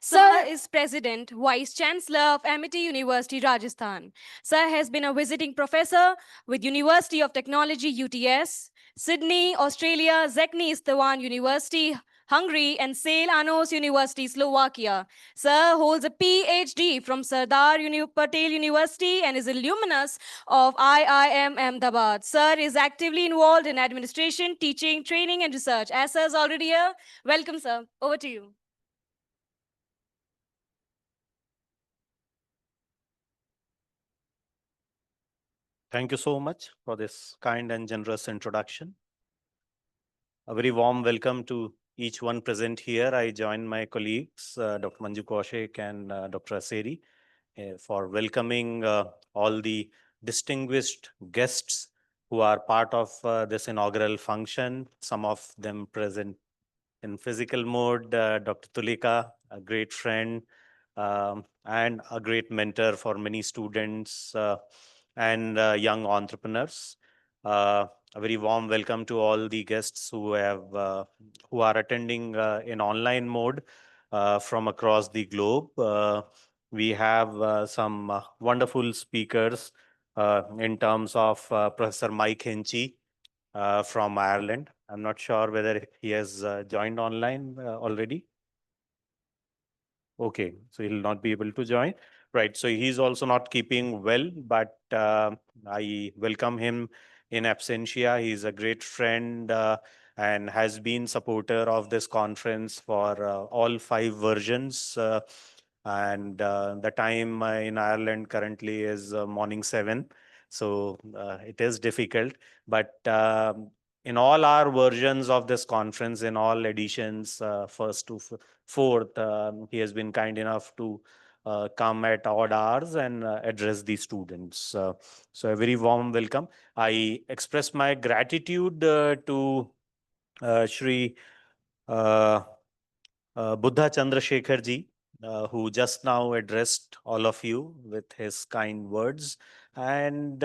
Sir is President, Vice Chancellor of Amity University, Rajasthan. Sir has been a visiting professor with University of Technology, UTS, Sydney, Australia, Zekni Istavan University, Hungary, and Sale Anos University, Slovakia. Sir holds a PhD from Sardar Patel University and is alumnus of IIM Ahmedabad. Sir is actively involved in administration, teaching, training, and research. As sir is already here, welcome, sir. Over to you. Thank you so much for this kind and generous introduction. A very warm welcome to each one present here. I join my colleagues, Dr. Manju Kaushik and Dr. Aseri, for welcoming all the distinguished guests who are part of this inaugural function. Some of them present in physical mode, Dr. Tulika, a great friend and a great mentor for many students and young entrepreneurs. A very warm welcome to all the guests who are attending in online mode from across the globe. We have some wonderful speakers in terms of Professor Mike Hinchy from Ireland. I'm not sure whether he has joined online already. Okay, so he'll not be able to join. Right, so he's also not keeping well, but I welcome him in absentia. He's a great friend and has been supporter of this conference for all 5 versions. And the time in Ireland currently is morning 7. So it is difficult, but in all our versions of this conference, in all editions, first to fourth, he has been kind enough to come at odd hours and address the students. So a very warm welcome. I express my gratitude to Shri Buddha Chandrasekhar ji, who just now addressed all of you with his kind words. And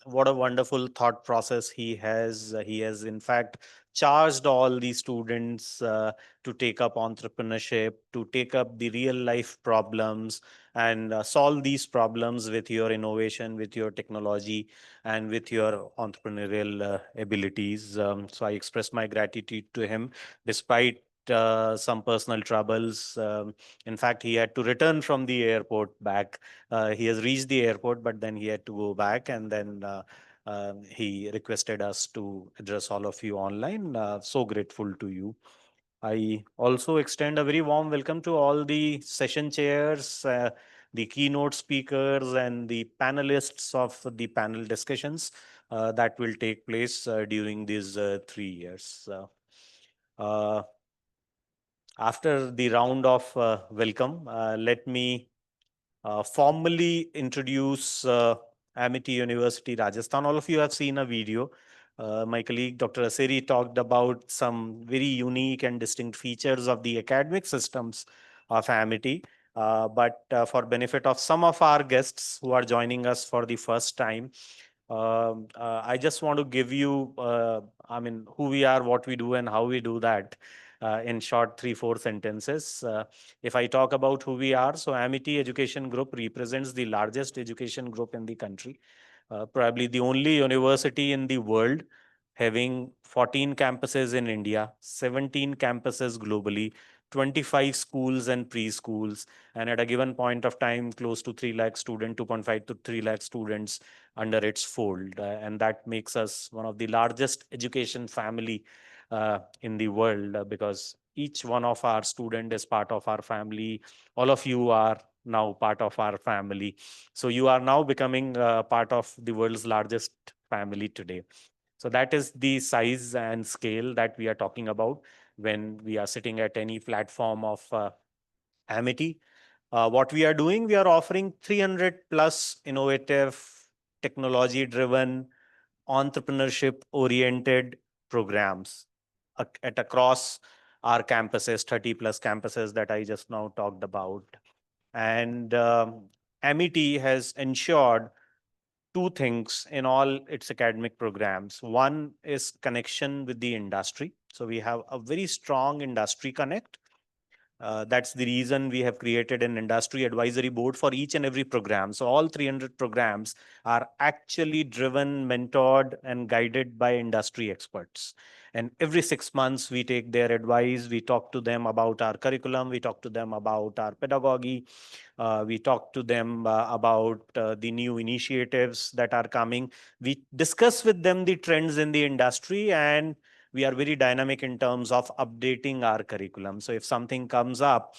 what a wonderful thought process he has. He has, in fact, charged all the students to take up entrepreneurship, to take up the real life problems and solve these problems with your innovation, with your technology, and with your entrepreneurial abilities. So I express my gratitude to him, despite some personal troubles. In fact, he had to return from the airport back. He has reached the airport, but then he had to go back, and then he requested us to address all of you online. So grateful to you. I also extend a very warm welcome to all the session chairs, the keynote speakers, and the panelists of the panel discussions that will take place during these 3 years. After the round of welcome, let me formally introduce Amity University, Rajasthan. All of you have seen a video. My colleague Dr. Aseri talked about some very unique and distinct features of the academic systems of Amity. But for benefit of some of our guests who are joining us for the first time, I just want to give you, who we are, what we do, and how we do that in short 3-4 sentences. If I talk about who we are, so Amity Education Group represents the largest education group in the country, probably the only university in the world having 14 campuses in India, 17 campuses globally, 25 schools and preschools, and at a given point of time, close to 3 lakh students, 2.5 to 3 lakh students under its fold. And that makes us one of the largest education family in the world, because each one of our student is part of our family. All of you are now part of our family. So you are now becoming part of the world's largest family today. So that is the size and scale that we are talking about when we are sitting at any platform of Amity. What we are doing, we are offering 300 plus innovative, technology driven, entrepreneurship oriented programs at across our campuses, 30 plus campuses that I just now talked about. And Amity has ensured two things in all its academic programs. One is connection with the industry. So we have a very strong industry connect. That's the reason we have created an industry advisory board for each and every program. So all 300 programs are actually driven, mentored, and guided by industry experts. And every 6 months, we take their advice. We talk to them about our curriculum. We talk to them about our pedagogy. We talk to them about the new initiatives that are coming. We discuss with them the trends in the industry, and we are very dynamic in terms of updating our curriculum. So if something comes up,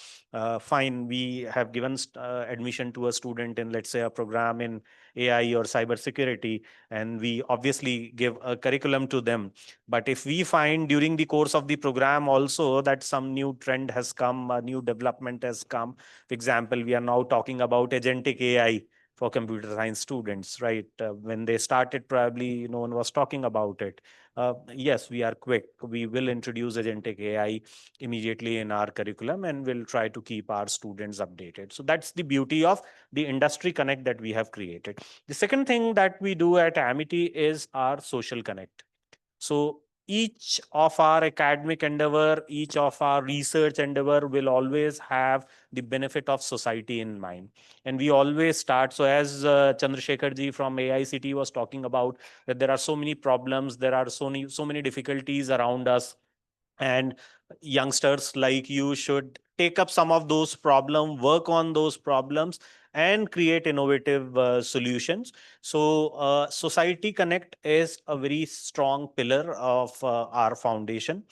fine, we have given admission to a student in, let's say, a program in AI or cybersecurity, and we obviously give a curriculum to them. But if we find during the course of the program also that some new trend has come, a new development has come, for example, we are now talking about agentic AI for computer science students, right? When they started, probably no one was talking about it. Yes, we are quick. We will introduce agentic AI immediately in our curriculum, and we'll try to keep our students updated. So that's the beauty of the industry connect that we have created. The second thing that we do at Amity is our social connect. So each of our academic endeavor, each of our research endeavor will always have the benefit of society in mind. And we always start. So as Chandrasekhar ji from AICT was talking about, that there are so many problems, there are so many difficulties around us. And youngsters like you should take up some of those problems, work on those problems, and create innovative solutions. So Society Connect is a very strong pillar of our foundation.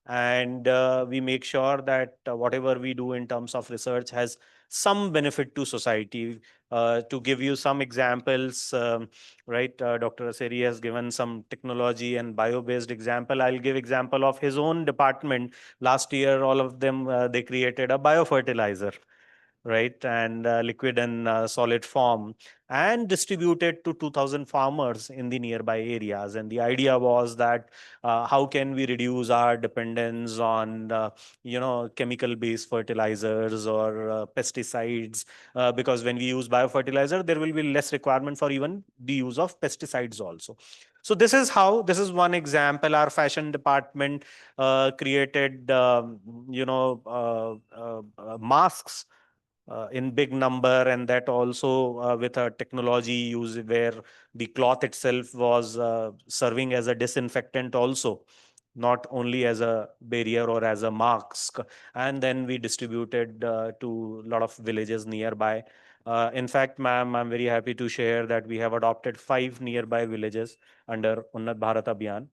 And we make sure that whatever we do in terms of research has some benefit to society. To give you some examples, right? Dr. Aseri has given some technology and bio-based example. I'll give example of his own department. Last year, all of them, they created a biofertilizer, right? And liquid and solid form, and distributed to 2,000 farmers in the nearby areas. And the idea was that how can we reduce our dependence on chemical based fertilizers or pesticides, because when we use biofertilizer, there will be less requirement for even the use of pesticides also. So this is one example. Our fashion department created masks in big number, and that also with a technology use where the cloth itself was serving as a disinfectant also, not only as a barrier or as a mask. And then we distributed to a lot of villages nearby. In fact, ma'am, I'm very happy to share that we have adopted 5 nearby villages under Unnat Bharat Abhiyan.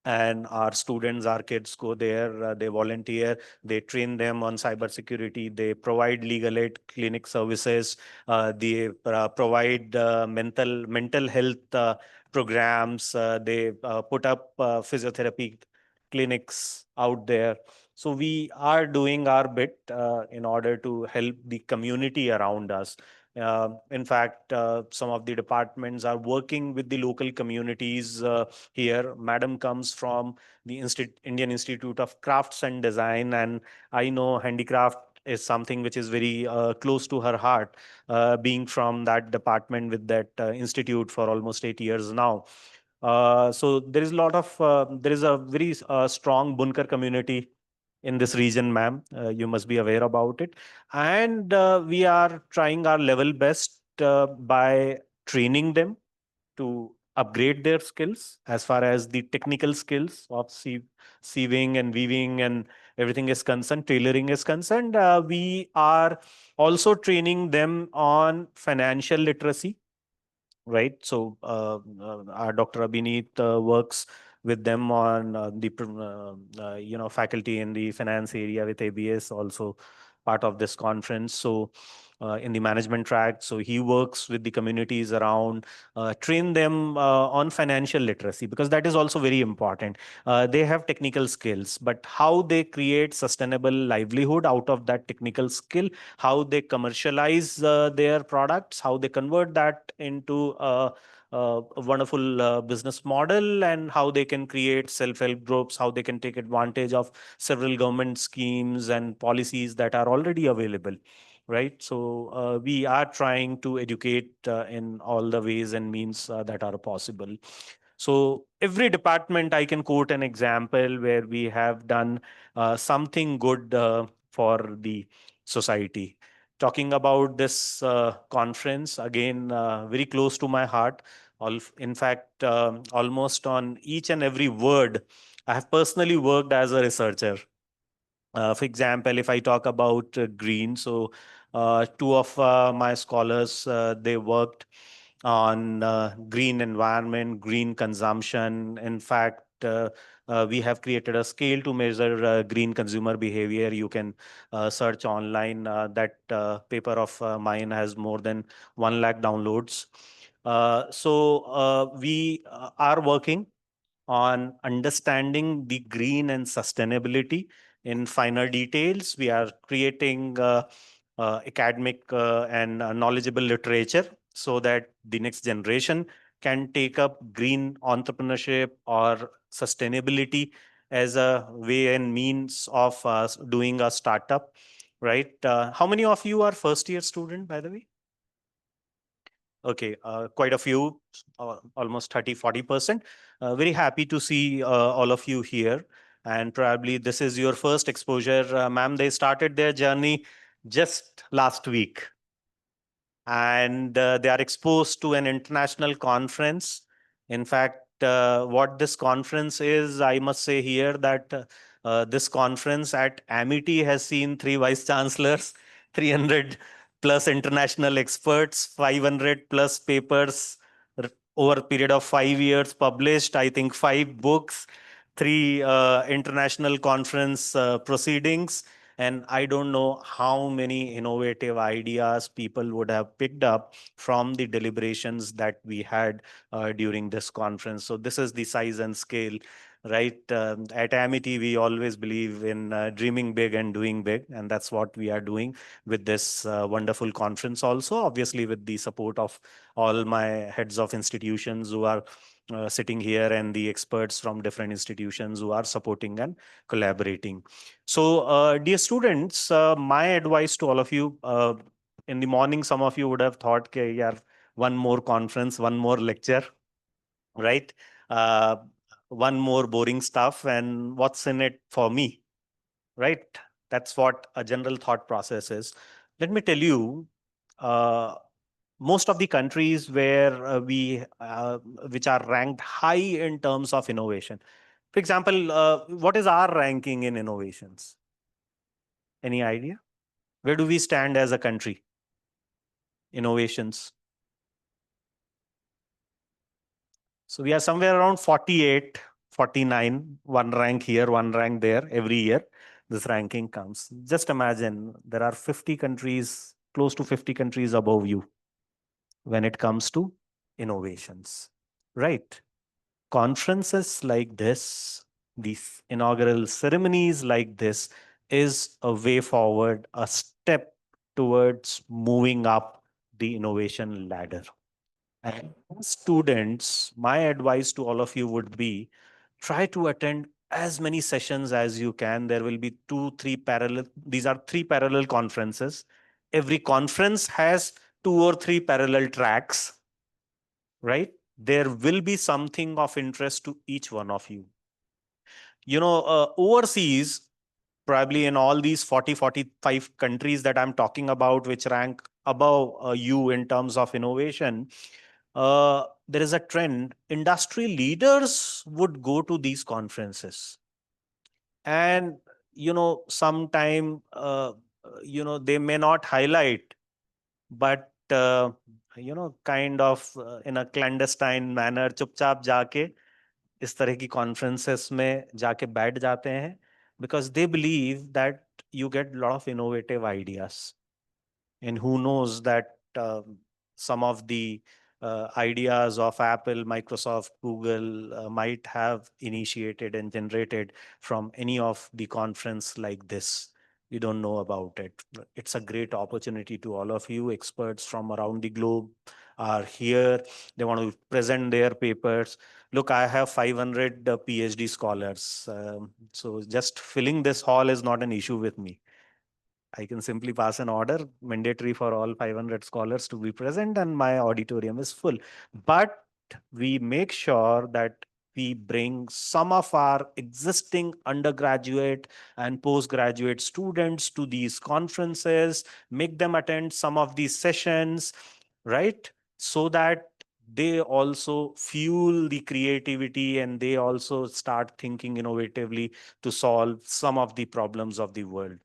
And our students, our kids go there, they volunteer, they train them on cybersecurity, they provide legal aid clinic services, they provide mental health programs, they put up physiotherapy clinics out there. So we are doing our bit in order to help the community around us. In fact, some of the departments are working with the local communities here. Madam comes from the Indian Institute of Crafts and Design, and I know handicraft is something which is very close to her heart, being from that department with that institute for almost 8 years now. So there is a very strong Bunkar community in this region, ma'am. You must be aware about it. And we are trying our level best by training them to upgrade their skills as far as the technical skills of sieving and weaving and everything is concerned, tailoring is concerned. We are also training them on financial literacy, right? So our Dr. Abhineet works with them on the faculty in the finance area with ABS, also part of this conference. So in the management track. So he works with the communities around, train them on financial literacy, because that is also very important. They have technical skills, but how they create sustainable livelihood out of that technical skill, how they commercialize their products, how they convert that into a wonderful business model, and how they can create self-help groups, how they can take advantage of several government schemes and policies that are already available. Right. So we are trying to educate in all the ways and means that are possible. So every department, I can quote an example where we have done something good for the society. Talking about this conference, again, very close to my heart. In fact, almost on each and every word, I have personally worked as a researcher. For example, if I talk about green, so two of my scholars, they worked on green environment, green consumption. In fact, we have created a scale to measure green consumer behavior. You can search online. That paper of mine has more than 1 lakh downloads. So we are working on understanding the green and sustainability in finer details. We are creating academic and knowledgeable literature so that the next generation can take up green entrepreneurship or sustainability as a way and means of doing a startup, right? How many of you are first year student, by the way? Okay, quite a few, almost 30-40%. Very happy to see all of you here. And probably this is your first exposure. Ma'am, they started their journey just last week. And they are exposed to an international conference. In fact, what this conference is, I must say here that this conference at Amity has seen 3 vice chancellors, 300 plus international experts, 500 plus papers over a period of 5 years published, I think 5 books, 3 international conference proceedings. And I don't know how many innovative ideas people would have picked up from the deliberations that we had during this conference. So this is the size and scale, right? At Amity, we always believe in dreaming big and doing big. And that's what we are doing with this wonderful conference also, obviously with the support of all my heads of institutions who are sitting here, and the experts from different institutions who are supporting and collaborating. So, dear students, my advice to all of you, in the morning, some of you would have thought, okay, yeah, one more conference, one more lecture, right? One more boring stuff, and what's in it for me, right? That's what a general thought process is. Let me tell you, most of the countries where which are ranked high in terms of innovation. For example, what is our ranking in innovations? Any idea? Where do we stand as a country? Innovations. So we are somewhere around 48, 49, one rank here, one rank there every year. This ranking comes. Just imagine there are 50 countries, close to 50 countries above you when it comes to innovations, right? Conferences like this, these inaugural ceremonies like this is a way forward, a step towards moving up the innovation ladder. And students, my advice to all of you would be try to attend as many sessions as you can. There will be 2-3 parallel, these are 3 parallel conferences. Every conference has 2 or 3 parallel tracks, right? There will be something of interest to each one of you. You know, overseas, probably in all these 40-45 countries that I'm talking about, which rank above you in terms of innovation, there is a trend. Industry leaders would go to these conferences. And, you know, sometime, they may not highlight, but, kind of in a clandestine manner, चुपचाप जाके इस तरह की conferences में जाके बैठ जाते हैं, because they believe that you get a lot of innovative ideas. And who knows that some of the ideas of Apple, Microsoft, Google might have initiated and generated from any of the conference like this. We don't know about it. It's a great opportunity to all of you. Experts from around the globe are here. They want to present their papers. Look, I have 500 PhD scholars. So just filling this hall is not an issue with me. I can simply pass an order, mandatory for all 500 scholars to be present, and my auditorium is full. But we make sure that we bring some of our existing undergraduate and postgraduate students to these conferences, make them attend some of these sessions, right? So that they also fuel the creativity and they also start thinking innovatively to solve some of the problems of the world.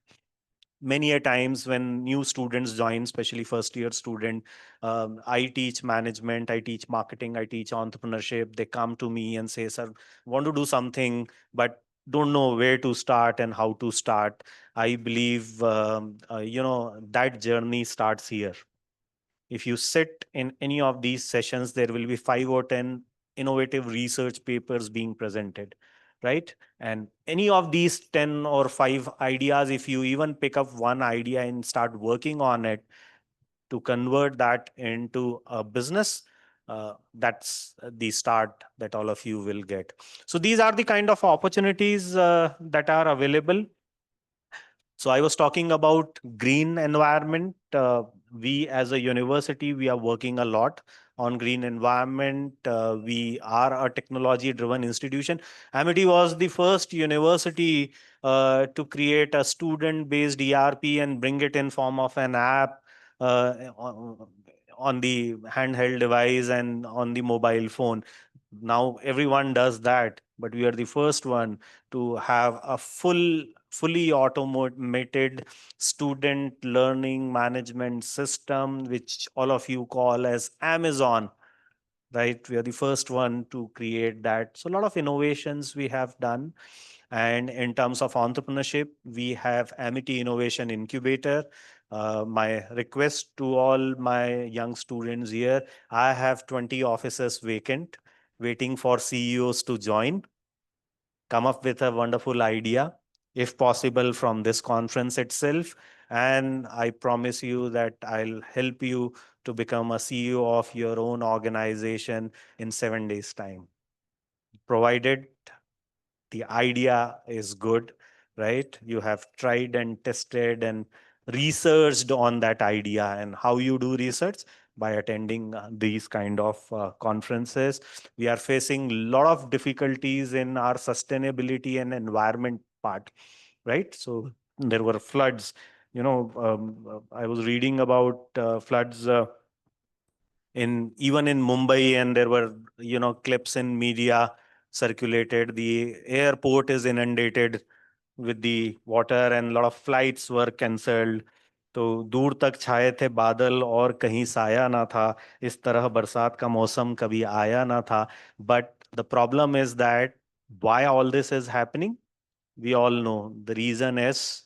Many a times when new students join, especially first year student, I teach management, I teach marketing, I teach entrepreneurship. They come to me and say, sir, want to do something, but don't know where to start and how to start. I believe, that journey starts here. If you sit in any of these sessions, there will be 5 or 10 innovative research papers being presented, right? And any of these 10 or 5 ideas, if you even pick up one idea and start working on it to convert that into a business, that's the start that all of you will get. So these are the kind of opportunities that are available. So I was talking about green environment. We as a university, we are working a lot on green environment. We are a technology driven institution. Amity was the first university to create a student based ERP and bring it in form of an app on the handheld device and on the mobile phone. Now everyone does that, but we are the first one to have a fully automated student learning management system, which all of you call as Amazon, right? We are the first one to create that. So a lot of innovations we have done. And in terms of entrepreneurship, we have Amity Innovation Incubator. My request to all my young students here, I have 20 offices vacant, waiting for CEOs to join. Come up with a wonderful idea, if possible, from this conference itself. And I promise you that I'll help you to become a CEO of your own organization in 7 days' time, provided the idea is good, right? You have tried and tested and researched on that idea. And how you do research? By attending these kind of conferences. We are facing a lot of difficulties in our sustainability and environment part, right? So there were floods. I was reading about floods in even in Mumbai, and there were clips in media circulated. The airport is inundated with the water, and a lot of flights were cancelled. तो दूर तक छाए थे बादल और कहीं साया ना था, इस तरह बरसात का मौसम कभी आया ना था. But the problem is that why all this is happening? We all know the reason is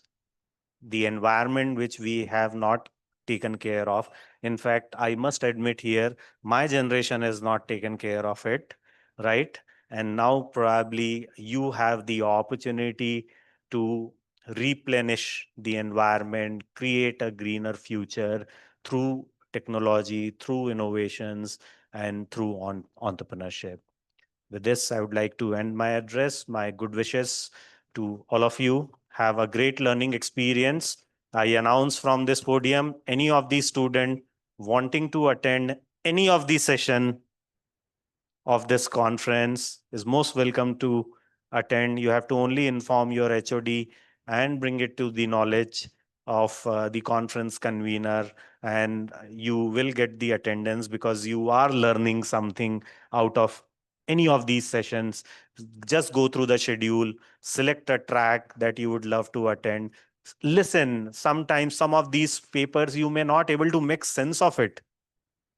the environment which we have not taken care of. In fact, I must admit here, my generation has not taken care of it, right? And now probably you have the opportunity to replenish the environment, create a greener future through technology, through innovations, and through entrepreneurship. With this, I would like to end my address. My good wishes to all of you. Have a great learning experience. I announce from this podium, any of the student wanting to attend any of the session of this conference is most welcome to attend. You have to only inform your HOD and bring it to the knowledge of the conference convener, and you will get the attendance because you are learning something out of any of these sessions. Just go through the schedule, select a track that you would love to attend. Listen, sometimes some of these papers you may not able to make sense of it,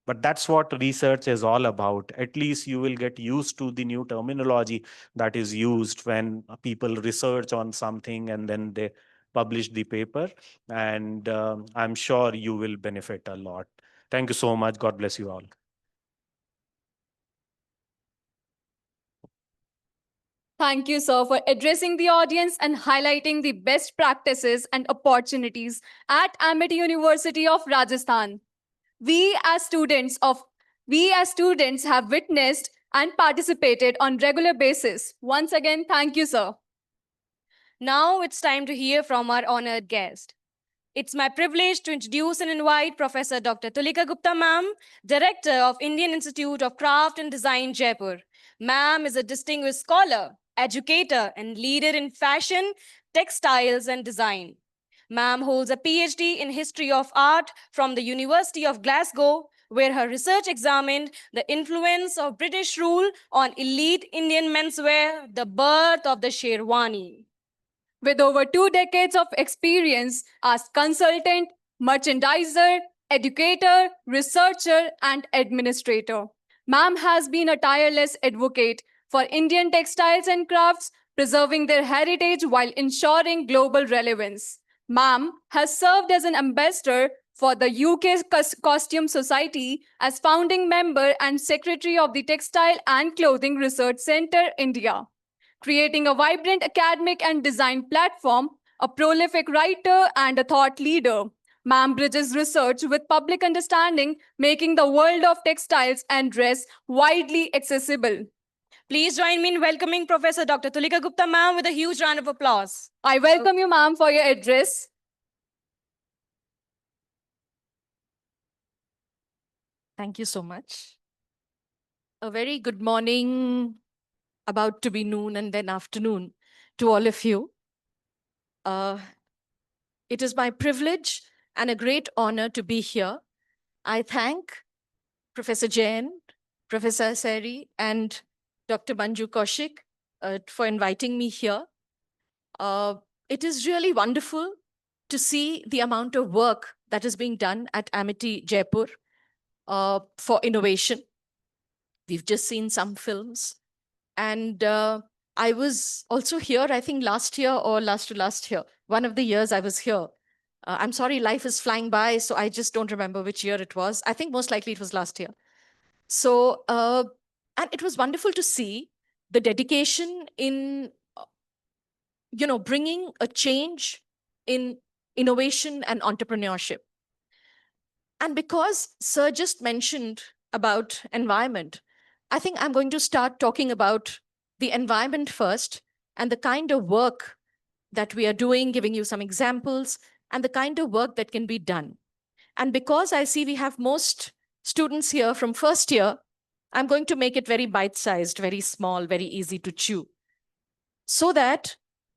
but that's what research is all about. At least you will get used to the new terminology that is used when people research on something and then they publish the paper, and I'm sure you will benefit a lot. Thank you so much. God bless you all. Thank you, sir, for addressing the audience and highlighting the best practices and opportunities at Amity University of Rajasthan. We as students have witnessed and participated on regular basis. Once again, thank you, sir. Now it's time to hear from our honored guest. It's my privilege to introduce and invite Professor Dr. Tulika Gupta ma'am, Director of Indian Institute of Craft and Design, Jaipur. Ma'am is a distinguished scholar, educator, and leader in fashion, textiles, and design. Ma'am holds a PhD in History of Art from the University of Glasgow, where her research examined the influence of British rule on elite Indian menswear, the birth of the Sherwani. With over 2 decades of experience as consultant, merchandiser, educator, researcher, and administrator, ma'am has been a tireless advocate for Indian textiles and crafts, preserving their heritage while ensuring global relevance. Ma'am has served as an ambassador for the UK Costume Society as founding member and secretary of the Textile and Clothing Research Centre, India. Creating a vibrant academic and design platform, a prolific writer and a thought leader. Ma'am bridges research with public understanding, making the world of textiles and dress widely accessible. Please join me in welcoming Professor Dr. Tulika Gupta ma'am with a huge round of applause. I welcome you, ma'am, for your address. Thank you so much. A very good morning, about to be noon and then afternoon to all of you. It is my privilege and a great honor to be here. I thank Professor Jain, Professor Seri, and Dr. Manju Kaushik for inviting me here. It is really wonderful to see the amount of work that is being done at Amity Jaipur for innovation. We've just seen some films. And I was also here, I think last year or last to last year, one of the years I was here. I'm sorry, life is flying by, so I just don't remember which year it was. I think most likely it was last year. So, and it was wonderful to see the dedication in, bringing a change in innovation and entrepreneurship. And because Sir just mentioned about environment, I think I'm going to start talking about the environment first and the kind of work that we are doing, giving you some examples, and the kind of work that can be done. And because I see we have most students here from first year, I'm going to make it very bite-sized, very small, very easy to chew. So that,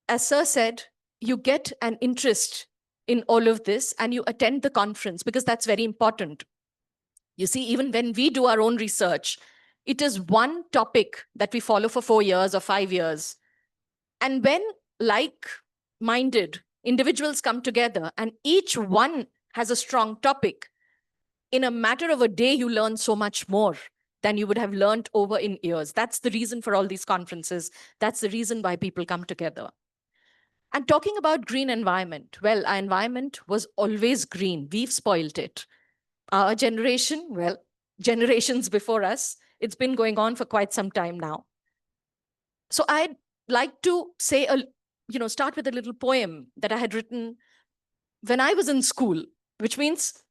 as Sir said, you get an interest in all of this and you attend the conference, because that's very important. You see, even when we do our own research, it is one topic that we follow for 4 years or 5 years. And when like-minded individuals come together and each one has a strong topic, in a matter of a day, you learn so much more than you would have learned over in years. That's the reason for all these conferences. That's the reason why people come together. And talking about green environment, well, our environment was always green. We've spoiled it. Our generation, well, generations before us, it's been going on for quite some time now. So I'd like to say, start with a little poem that I had written when I was in school, which means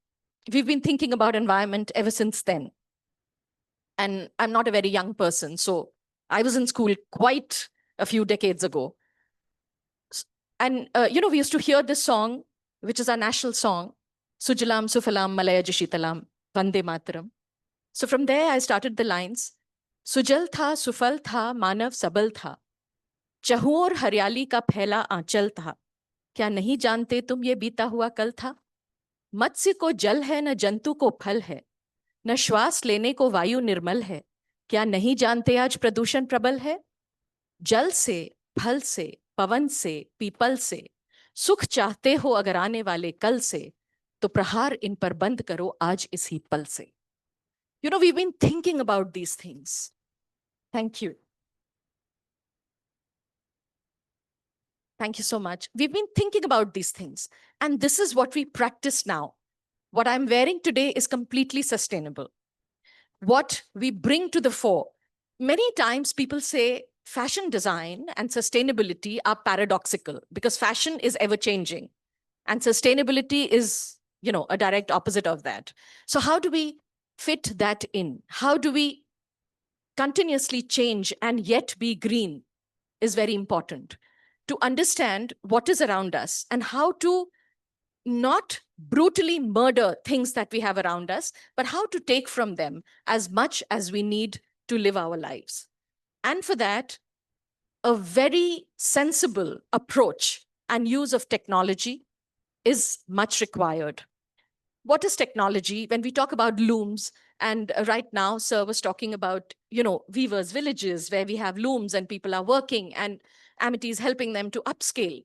we've been thinking about environment ever since then. And I'm not a very young person, so I was in school quite a few decades ago. And, we used to hear this song, which is our national song, Sujalam Sufalam Malaya Jashitalam, Vande Mataram. So from there, I started the lines, Sujal tha, Sufal tha, Manav Sabal tha, Chahoor Haryali ka phela aanchal tha, Kya nahi jante tum ye बीता हुआ कल था? मत्स्य को जल है न जंतु को फल है, न श्वास लेने को वायु निर्मल है, क्या नहीं जानते आज प्रदूषण प्रबल है? जल से, फल से, पवन से, पीपल से, सुख चाहते हो अगर आने वाले कल से, तो प्रहार इन पर बंद करो आज इसी पल से. We've been thinking about these things. Thank you. Thank you so much. We've been thinking about these things, and this is what we practice now. What I'm wearing today is completely sustainable. What we bring to the fore, many times people say fashion design and sustainability are paradoxical because fashion is ever changing and sustainability is, a direct opposite of that. So how do we fit that in? How do we continuously change and yet be green is very important to understand what is around us and how to not brutally murder things that we have around us, but how to take from them as much as we need to live our lives. And for that, a very sensible approach and use of technology is much required. What is technology? When we talk about looms, and right now, Sir was talking about, weavers' villages where we have looms and people are working and Amity is helping them to upscale.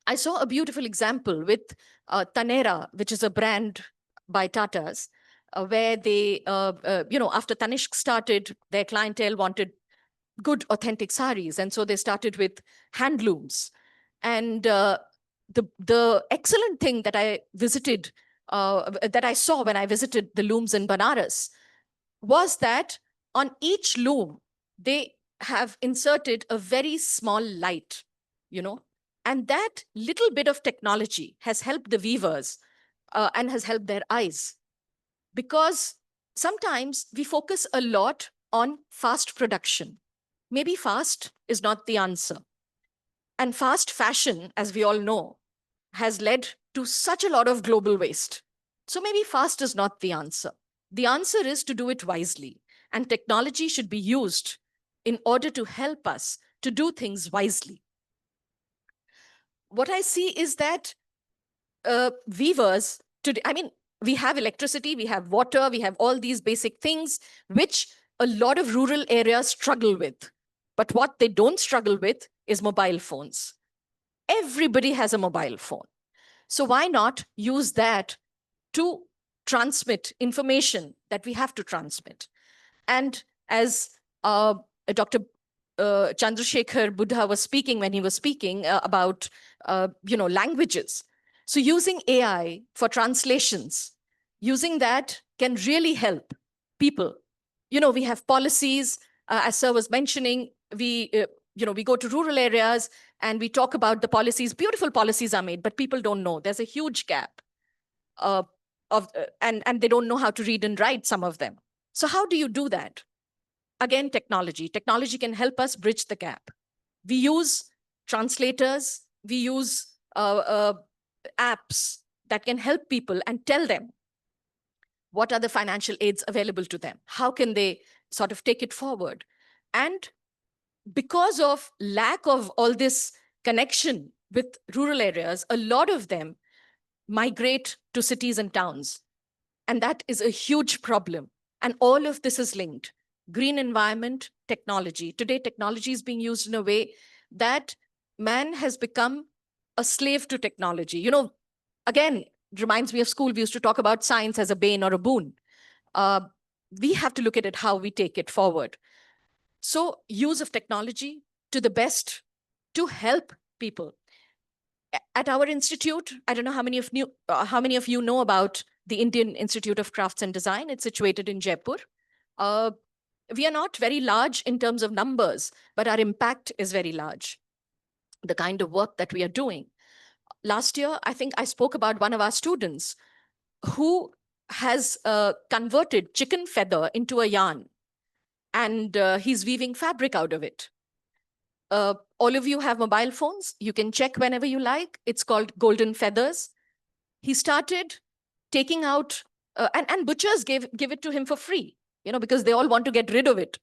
I saw a beautiful example with Tanera, which is a brand by Tatas, where they, after Tanishq started, their clientele wanted good, authentic saris. And so they started with handlooms. And the excellent thing that I visited, that I saw when I visited the looms in Banaras, was that on each loom, they have inserted a very small light, and that little bit of technology has helped the weavers and has helped their eyes. Because sometimes we focus a lot on fast production. Maybe fast is not the answer. And fast fashion, as we all know, has led to such a lot of global waste. So maybe fast is not the answer. The answer is to do it wisely. And technology should be used in order to help us to do things wisely. What I see is that weavers today, we have electricity, we have water, we have all these basic things, which a lot of rural areas struggle with. But what they don't struggle with is mobile phones. Everybody has a mobile phone. So why not use that to transmit information that we have to transmit? And as Dr. Chandrasekhar Buddha was speaking when he was speaking about, languages. So using AI for translations, using that can really help people. We have policies, as Sir was mentioning, we go to rural areas and we talk about the policies. Beautiful policies are made, but people don't know. There's a huge gap and they don't know how to read and write, some of them. So how do you do that? Again, technology. Technology can help us bridge the gap. We use translators, we use apps that can help people and tell them what are the financial aids available to them. How can they sort of take it forward? And because of lack of all this connection with rural areas, a lot of them migrate to cities and towns. And that is a huge problem. And all of this is linked. Green environment, technology. Today, technology is being used in a way that man has become a slave to technology. Again, it reminds me of school. We used to talk about science as a bane or a boon. We have to look at it how we take it forward. So use of technology to the best to help people. At our institute, I don't know how many of you know about the Indian Institute of Crafts and Design. It's situated in Jaipur. We are not very large in terms of numbers, but our impact is very large. The kind of work that we are doing. Last year, I think I spoke about one of our students who has converted chicken feather into a yarn, and he's weaving fabric out of it. All of you have mobile phones. You can check whenever you like. It's called Golden Feathers. He started taking out, and butchers give it to him for free, because they all want to get rid of it.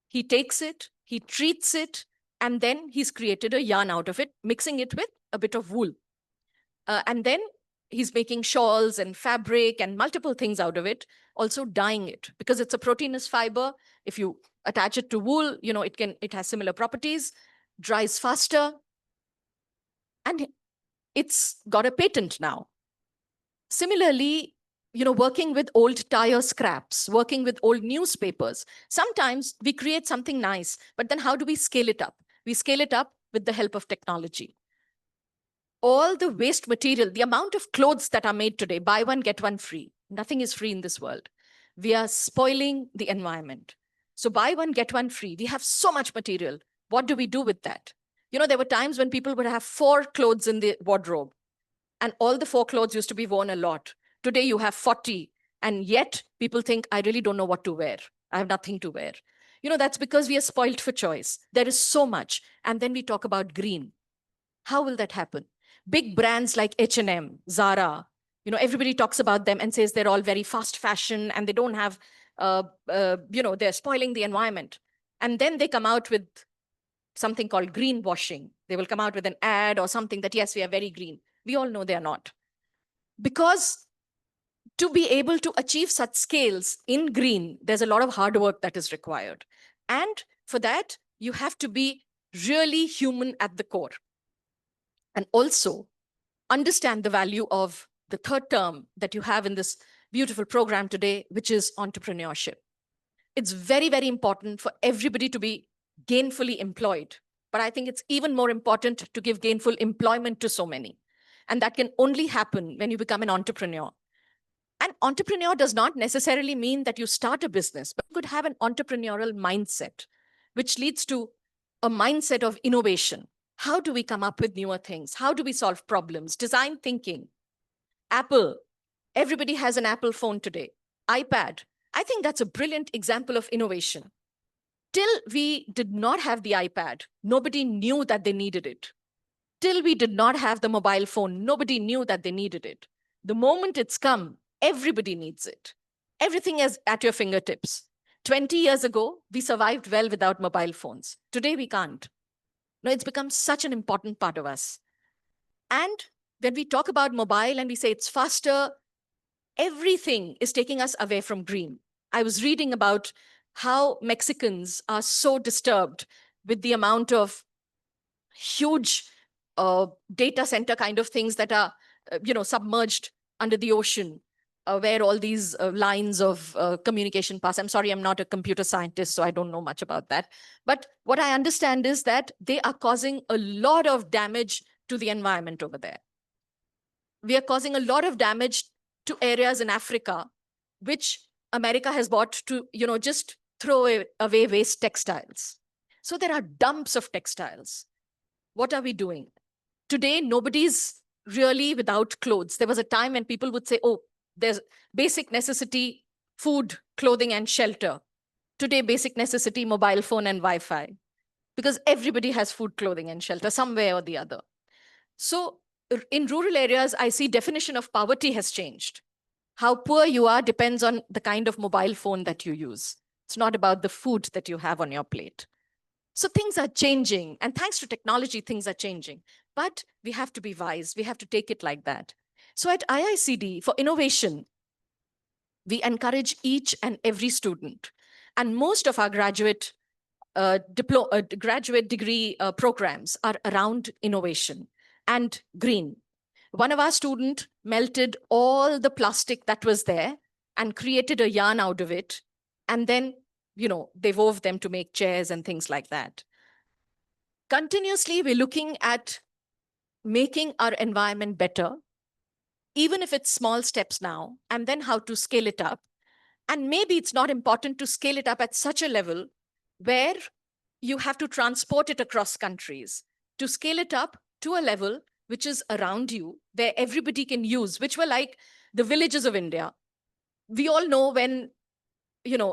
He takes it, he treats it, and then he's created a yarn out of it, mixing it with a bit of wool. And then he's making shawls and fabric and multiple things out of it, also dyeing it because it's a proteinous fiber. If you attach it to wool, it has similar properties, dries faster, and it's got a patent now. Similarly, working with old tire scraps, working with old newspapers. Sometimes we create something nice, but then how do we scale it up? We scale it up with the help of technology. All the waste material, the amount of clothes that are made today, buy one, get one free. Nothing is free in this world. We are spoiling the environment. So buy one, get one free. We have so much material. What do we do with that? You know, there were times when people would have 4 clothes in the wardrobe, and all the 4 clothes used to be worn a lot. Today you have 40, and yet people think, I really don't know what to wear. I have nothing to wear. You know, that's because we are spoiled for choice. There is so much. And then we talk about green. How will that happen? Big brands like H&M, Zara, you know, everybody talks about them and says they're all very fast fashion and they don't have, you know, they're spoiling the environment. And then they come out with something called greenwashing. They will come out with an ad or something that, yes, we are very green. We all know they're not. Because to be able to achieve such scales in green, there's a lot of hard work that is required. And for that, you have to be really human at the core. And also understand the value of the third term that you have in this beautiful program today, which is entrepreneurship. It's very, very important for everybody to be gainfully employed. But I think it's even more important to give gainful employment to so many. And that can only happen when you become an entrepreneur. An entrepreneur does not necessarily mean that you start a business, but you could have an entrepreneurial mindset, which leads to a mindset of innovation. How do we come up with newer things? How do we solve problems? Design thinking. Apple. Everybody has an Apple phone today. iPad. I think that's a brilliant example of innovation. Till we did not have the iPad, nobody knew that they needed it. Till we did not have the mobile phone, nobody knew that they needed it. The moment it's come, everybody needs it. Everything is at your fingertips. 20 years ago, we survived well without mobile phones. Today, we can't. No, it's become such an important part of us. And when we talk about mobile and we say it's faster, everything is taking us away from green. I was reading about how Mexicans are so disturbed with the amount of huge data center kind of things that are, submerged under the ocean, where all these lines of communication pass. I'm sorry, I'm not a computer scientist, so I don't know much about that. But what I understand is that they are causing a lot of damage to the environment over there. We are causing a lot of damage to areas in Africa, which America has bought to, just throw away waste textiles. So there are dumps of textiles. What are we doing? Today, nobody's really without clothes. There was a time when people would say, oh, there's basic necessity, food, clothing, and shelter. Today, basic necessity, mobile phone and Wi-Fi. Because everybody has food, clothing, and shelter, some way or the other. So in rural areas, I see definition of poverty has changed. How poor you are depends on the kind of mobile phone that you use. It's not about the food that you have on your plate. So things are changing, and thanks to technology, things are changing. But we have to be wise. We have to take it like that. So at IICD, for innovation, we encourage each and every student. And most of our graduate degree programs are around innovation and green. One of our students melted all the plastic that was there and created a yarn out of it. And then, they wove them to make chairs and things like that. Continuously, we're looking at making our environment better, even if it's small steps now, and then how to scale it up. And maybe it's not important to scale it up at such a level where you have to transport it across countries. To scale it up to a level which is around you, where everybody can use, which were like the villages of India. We all know when,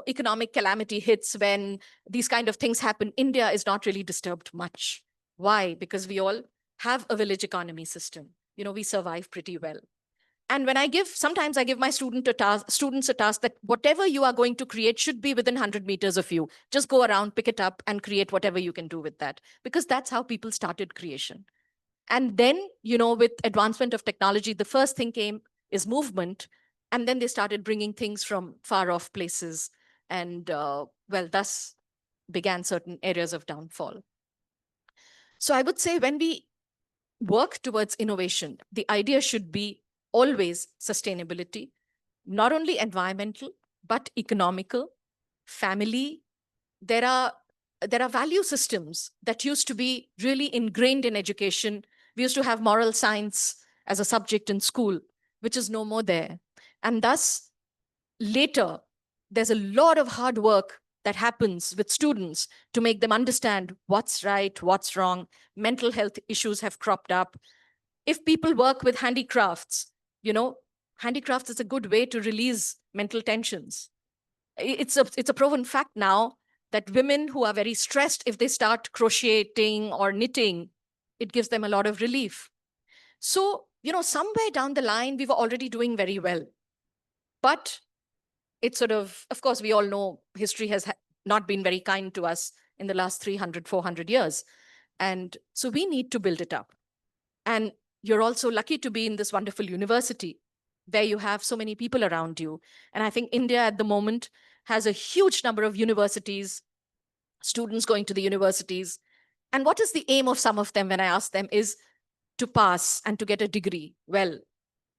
economic calamity hits, when these kind of things happen, India is not really disturbed much. Why? Because we all have a village economy system. We survive pretty well. And when sometimes I give my students a task that whatever you are going to create should be within 100 meters of you. Just go around, pick it up, and create whatever you can do with that. Because that's how people started creation. And then, with advancement of technology, the first thing is movement. And then they started bringing things from far off places. And thus began certain areas of downfall. So I would say when we work towards innovation, the idea should be always sustainability, not only environmental, but economical, family. There are there are value systems that used to be really ingrained in education. We used to have moral science as a subject in school, which is no more there. And thus, later, there's a lot of hard work that happens with students to make them understand what's right, what's wrong. Mental health issues have cropped up. If people work with handicrafts, handicrafts is a good way to release mental tensions. It's a proven fact now that women who are very stressed, if they start crocheting or knitting, it gives them a lot of relief. So, somewhere down the line, we were already doing very well. But it's of course, we all know history has not been very kind to us in the last 300, 400 years. And so we need to build it up. And you're also lucky to be in this wonderful university where you have so many people around you. And I think India at the moment has a huge number of universities, students going to the universities. And what is the aim of some of them, when I ask them, is to pass and to get a degree. Well,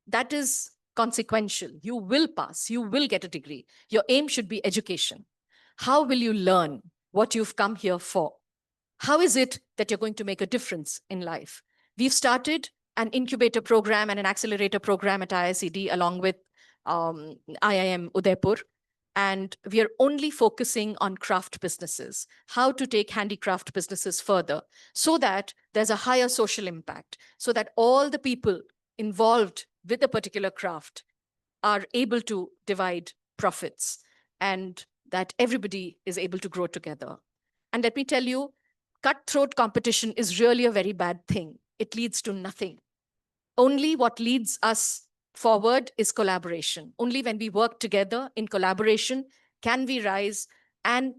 that is consequential. You will pass, you will get a degree. Your aim should be education. How will you learn what you've come here for? How is it that you're going to make a difference in life? We've started an incubator program and an accelerator program at IICD along with IIM Udaipur. And we are only focusing on craft businesses, how to take handicraft businesses further so that there's a higher social impact, so that all the people involved with a particular craft are able to divide profits and that everybody is able to grow together. And let me tell you, cutthroat competition is really a very bad thing. It leads to nothing. Only what leads us forward is collaboration. Only when we work together in collaboration can we rise and,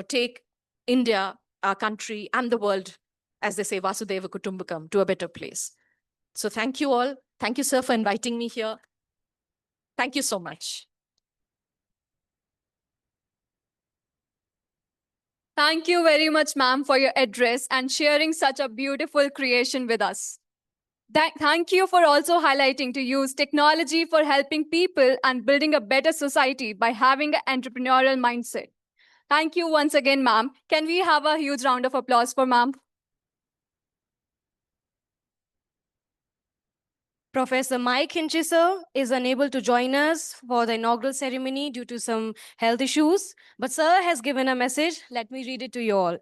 take India, our country, and the world, as they say, Vasudeva Kutumbakam, to a better place. So thank you all. Thank you, sir, for inviting me here. Thank you so much. Thank you very much, ma'am, for your address and sharing such a beautiful creation with us. Thank you for also highlighting to use technology for helping people and building a better society by having an entrepreneurial mindset. Thank you once again, ma'am. Can we have a huge round of applause for ma'am? Professor Mike Hinchey, sir, is unable to join us for the inaugural ceremony due to some health issues, but sir has given a message. Let me read it to you all.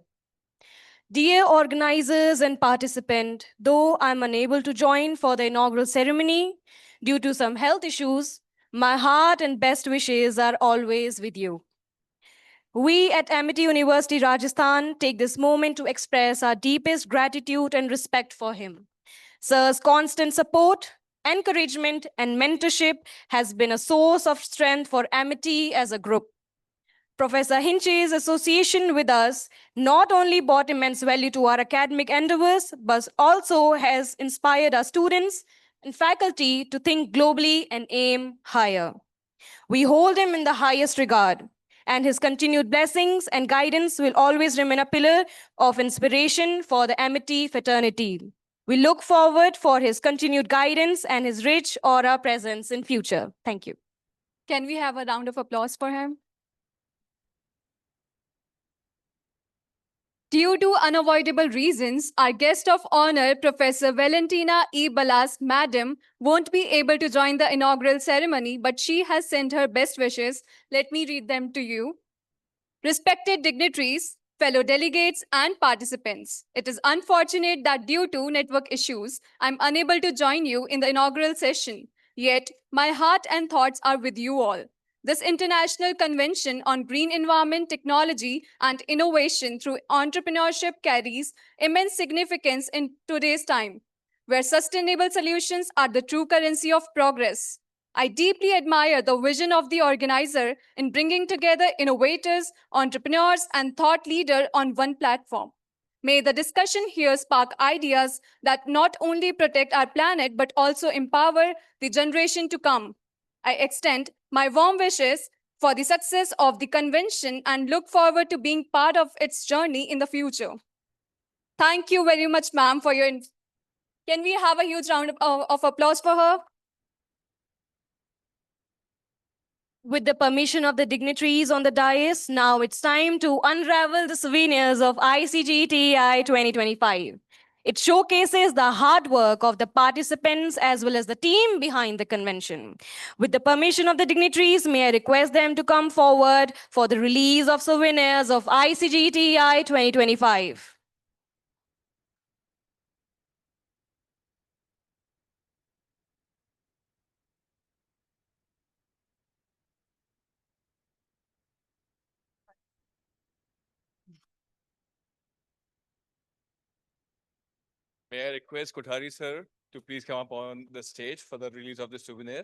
Dear organizers and participants, though I'm unable to join for the inaugural ceremony due to some health issues, my heart and best wishes are always with you. We at Amity University, Rajasthan, take this moment to express our deepest gratitude and respect for him. Sir's constant support, encouragement, and mentorship has been a source of strength for Amity as a group. Professor Hinchey's association with us not only brought immense value to our academic endeavors, but also has inspired our students and faculty to think globally and aim higher. We hold him in the highest regard, and his continued blessings and guidance will always remain a pillar of inspiration for the Amity fraternity. We look forward for his continued guidance and his rich aura presence in future. Thank you. Can we have a round of applause for him? Due to unavoidable reasons, our guest of honor, Professor Valentina E. Balas, Madam, won't be able to join the inaugural ceremony, but she has sent her best wishes. Let me read them to you. Respected dignitaries, fellow delegates, and participants, it is unfortunate that due to network issues, I'm unable to join you in the inaugural session. Yet, my heart and thoughts are with you all. This international convention on green environment, technology, and innovation through entrepreneurship carries immense significance in today's time, where sustainable solutions are the true currency of progress. I deeply admire the vision of the organizer in bringing together innovators, entrepreneurs, and thought leaders on one platform. May the discussion here spark ideas that not only protect our planet, but also empower the generation to come. I extend my warm wishes for the success of the convention and look forward to being part of its journey in the future. Thank you very much, ma'am, for your... Can we have a huge round of applause for her? With the permission of the dignitaries on the dais, now it's time to unravel the souvenirs of ICGETEI 2025. It showcases the hard work of the participants as well as the team behind the convention. With the permission of the dignitaries, may I request them to come forward for the release of souvenirs of ICGETEI 2025. May I request Kothari sir to please come up on the stage for the release of the souvenir?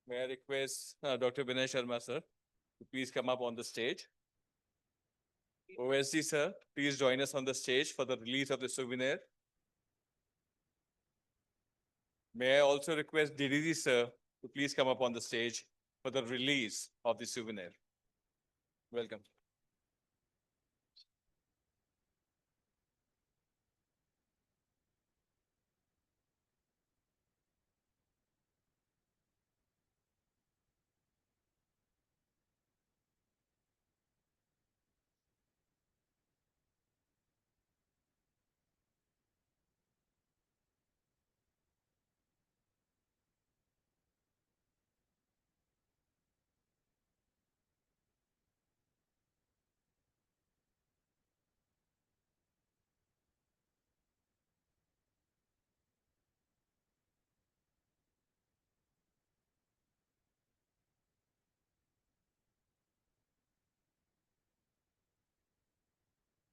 May I request Dr. Vinay Sharma sir to please come up on the stage? OSD sir, please join us on the stage for the release of the souvenir. May I also request DDG sir to please come up on the stage for the release of the souvenir? Welcome.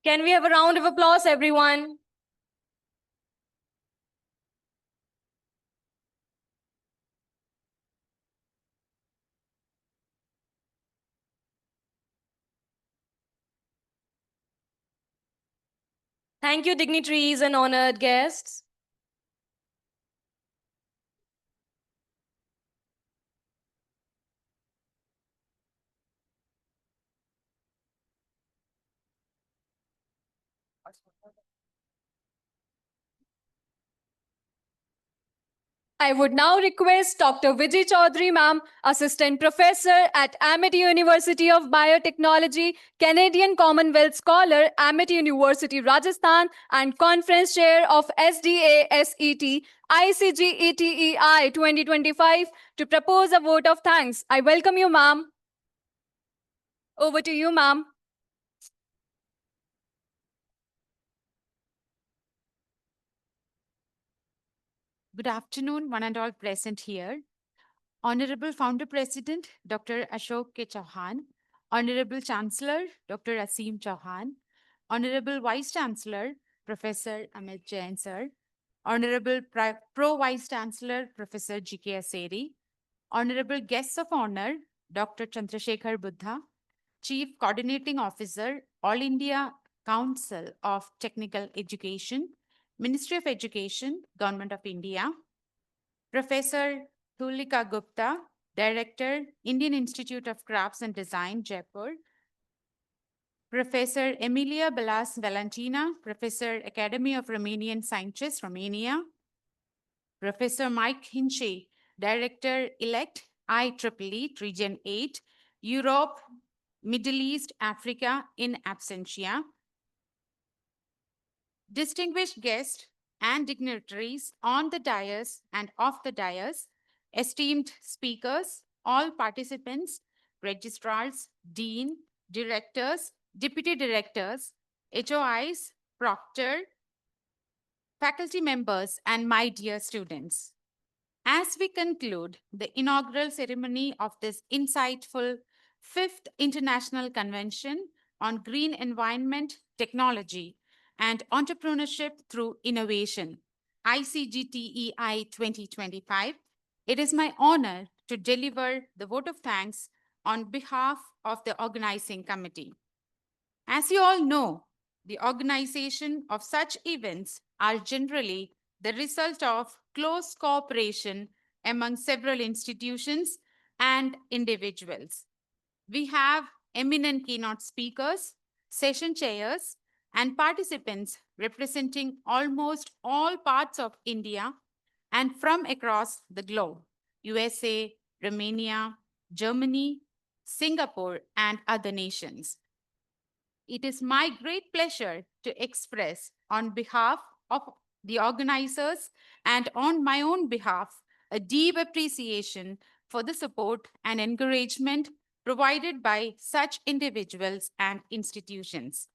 Can we have a round of applause, everyone? Thank you, dignitaries and honored guests. I would now request Dr. Vijay Chaudhary, ma'am, Assistant Professor at Amity University of Biotechnology, Canadian Commonwealth Scholar, Amity University, Rajasthan, and Conference Chair of SDA-SET, ICGETEI 2025, to propose a vote of thanks. I welcome you, ma'am. Over to you, ma'am. Good afternoon, one and all present here. Honorable Founder President, Dr. Ashok K. Chauhan, Honorable Chancellor, Dr. Aseem Chauhan, Honorable Vice Chancellor, Professor Amit Jain, sir, Honorable Pro Vice Chancellor, Professor G.K. Aseri, Honorable Guests of Honor, Dr. Chandrasekhar Buddha, Chief Coordinating Officer, All India Council of Technical Education, Ministry of Education, Government of India, Professor Tulika Gupta, Director, Indian Institute of Crafts and Design, Jaipur, Professor Emilia Balas Valentina, Professor, Academy of Romanian Sciences, Romania, Professor Mike Hinchey, Director-elect, IEEE, Region 8, Europe, Middle East, Africa, in absentia, distinguished guests and dignitaries on the dais and off the dais, esteemed speakers, all participants, registrars, dean, directors, deputy directors, HOIs, proctor, faculty members, and my dear students. As we conclude the inaugural ceremony of this insightful 5th International Convention on Green Environment, Technology, and Entrepreneurship through Innovation, ICGETEI 2025, it is my honor to deliver the vote of thanks on behalf of the organizing committee. As you all know, the organization of such events are generally the result of close cooperation among several institutions and individuals. We have eminent keynote speakers, session chairs, and participants representing almost all parts of India and from across the globe: USA, Romania, Germany, Singapore, and other nations. It is my great pleasure to express on behalf of the organizers and on my own behalf a deep appreciation for the support and encouragement provided by such individuals and institutions.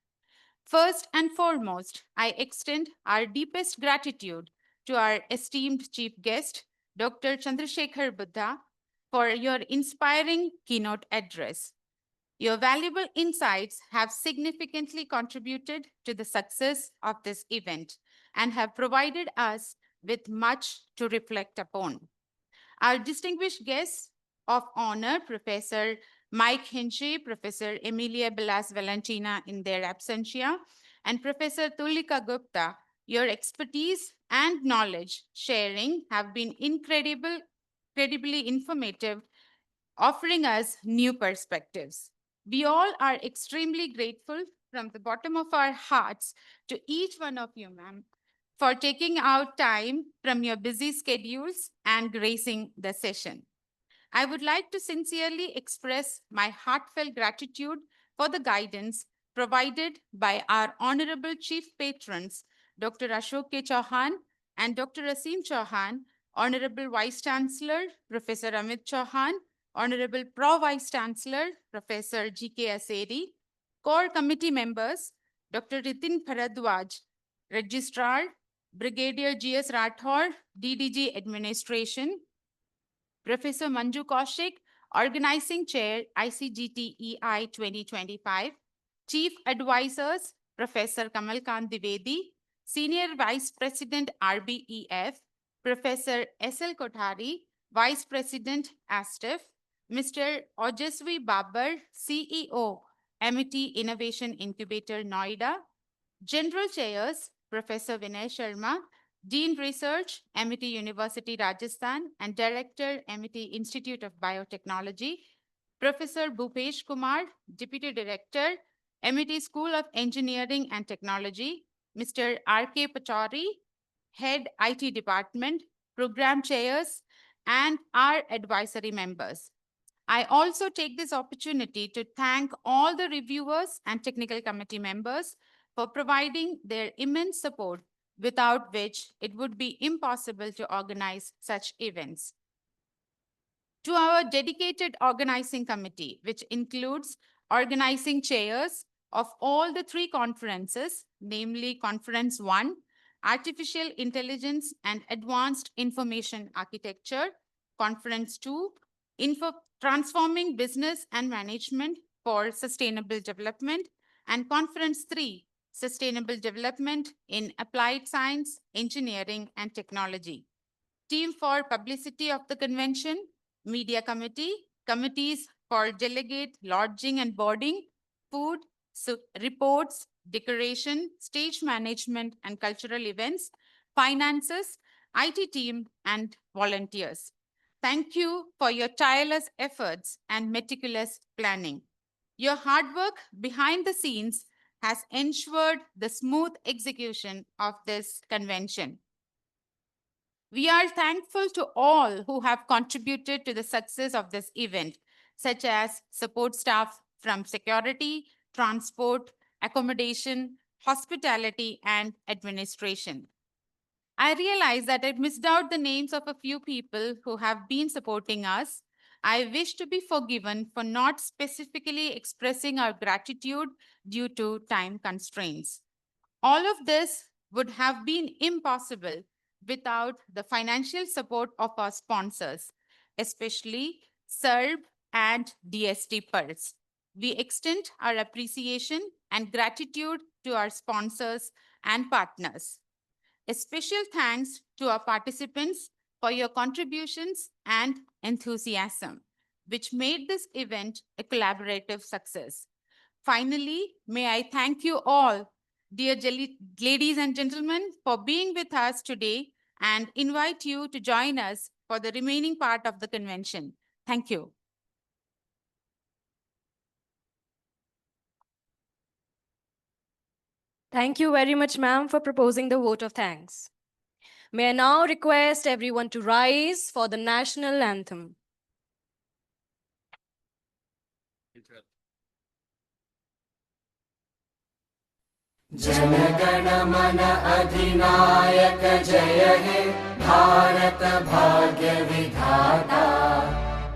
First and foremost, I extend our deepest gratitude to our esteemed chief guest, Dr. Chandrasekhar Buddha, for your inspiring keynote address. Your valuable insights have significantly contributed to the success of this event and have provided us with much to reflect upon. Our distinguished guests of honor, Professor Mike Hinchey, Professor Emilia Belas Valentina in their absentia, and Professor Tulika Gupta, your expertise and knowledge sharing have been incredibly informative, offering us new perspectives. We all are extremely grateful from the bottom of our hearts to each one of you, ma'am, for taking out time from your busy schedules and gracing the session. I would like to sincerely express my heartfelt gratitude for the guidance provided by our honorable chief patrons, Dr. Ashok K. Chauhan and Dr. Asim Chauhan, Honorable Vice Chancellor, Professor Amit Chauhan, Honorable Pro Vice Chancellor, Professor G.K. Aseri, core committee members, Dr. Ritin Bharadwaj, Registrar, Brigadier G.S. Rathore, DDG Administration, Professor Manju Kaushik, Organizing Chair, ICGTEI 2025, Chief Advisors, Professor Kamalkant Dwivedi, Senior Vice President, RBEF, Professor S.L. Kothari, Vice President, ASTIF, Mr. Ojasvi Babar, CEO, Amity Innovation Incubator, Noida, General Chairs, Professor Vinay Sharma, Dean Research, Amity University, Rajasthan, and Director, Amity Institute of Biotechnology, Professor Bhupesh Kumar, Deputy Director, Amity School of Engineering and Technology, Mr. R.K. Pachauri, Head IT Department, Program Chairs, and our advisory members. I also take this opportunity to thank all the reviewers and technical committee members for providing their immense support, without which it would be impossible to organize such events. To our dedicated organizing committee, which includes organizing chairs of all the three conferences, namely Conference 1, Artificial Intelligence and Advanced Information Architecture, Conference 2, Transforming Business and Management for Sustainable Development, and Conference 3, Sustainable Development in Applied Science, Engineering, and Technology. Team for Publicity of the Convention, Media Committee, Committees for Delegate, Lodging and Boarding, Food, Reports, Decoration, Stage Management and Cultural Events, Finances, IT team, and volunteers. Thank you for your tireless efforts and meticulous planning. Your hard work behind the scenes has ensured the smooth execution of this convention. We are thankful to all who have contributed to the success of this event, such as support staff from security, transport, accommodation, hospitality, and administration. I realize that I missed out the names of a few people who have been supporting us. I wish to be forgiven for not specifically expressing our gratitude due to time constraints. All of this would have been impossible without the financial support of our sponsors, especially SERB and DST Pulse. We extend our appreciation and gratitude to our sponsors and partners. A special thanks to our participants for your contributions and enthusiasm, which made this event a collaborative success. Finally, may I thank you all, dear ladies and gentlemen, for being with us today and invite you to join us for the remaining part of the convention. Thank you. Thank you very much, ma'am, for proposing the vote of thanks. May I now request everyone to rise for the national anthem. जनगण मन अधिनायक जय हे भारत भाग्य विधाता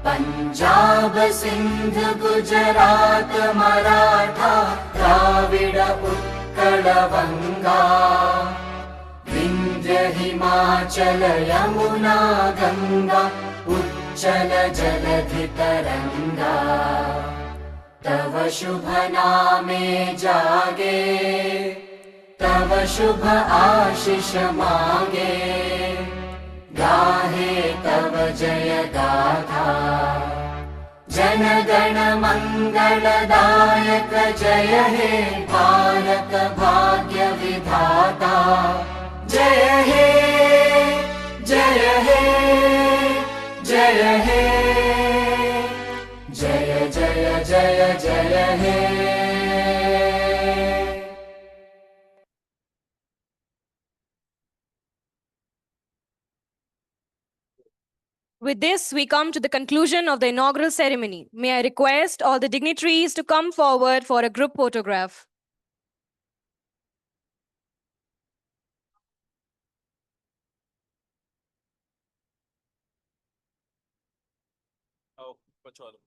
पंजाब सिंध गुजरात मराठा द्राविड उत्कल बंगा विंध्य हिमाचल यमुना गंगा उच्चल जलधि तरंगा तव शुभ नामे जागे तव शुभ आशीष मागे गाहे तव जय गाथा जन गण मंगलदायक जय हे भारत भाग्य विधाता जय हे जय हे जय हे जय जय जय जय हे With this, we come to the conclusion of the inaugural ceremony. May I request all the dignitaries to come forward for a group photograph. Oh, Pachwala.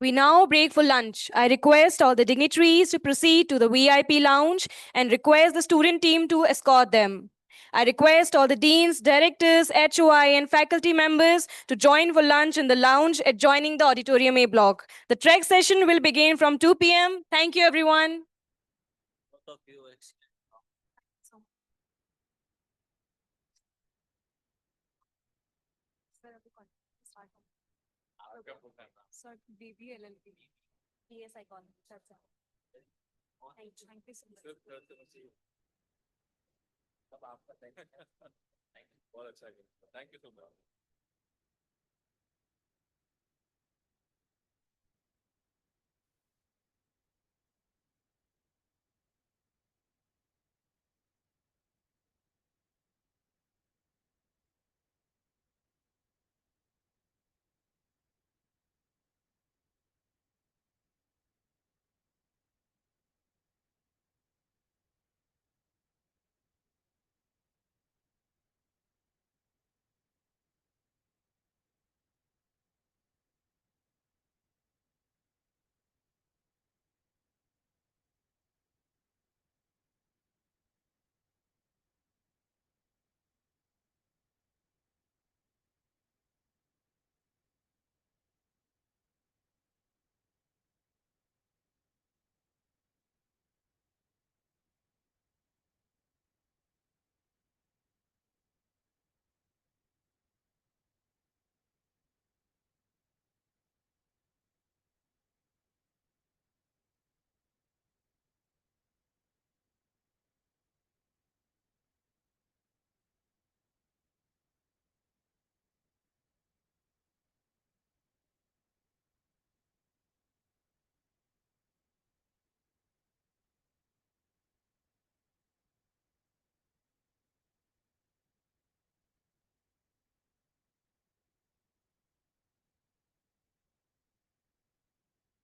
We now break for lunch. I request all the dignitaries to proceed to the VIP lounge and request the student team to escort them. I request all the deans, directors, HOI, and faculty members to join for lunch in the lounge adjoining the Auditorium A block. The trek session will begin from 2 p.m. Thank you, everyone. Sir, BB LLB. Yes, I got it. That's it. Thank you. Thank you so much. बहुत अच्छा है। Thank you so much.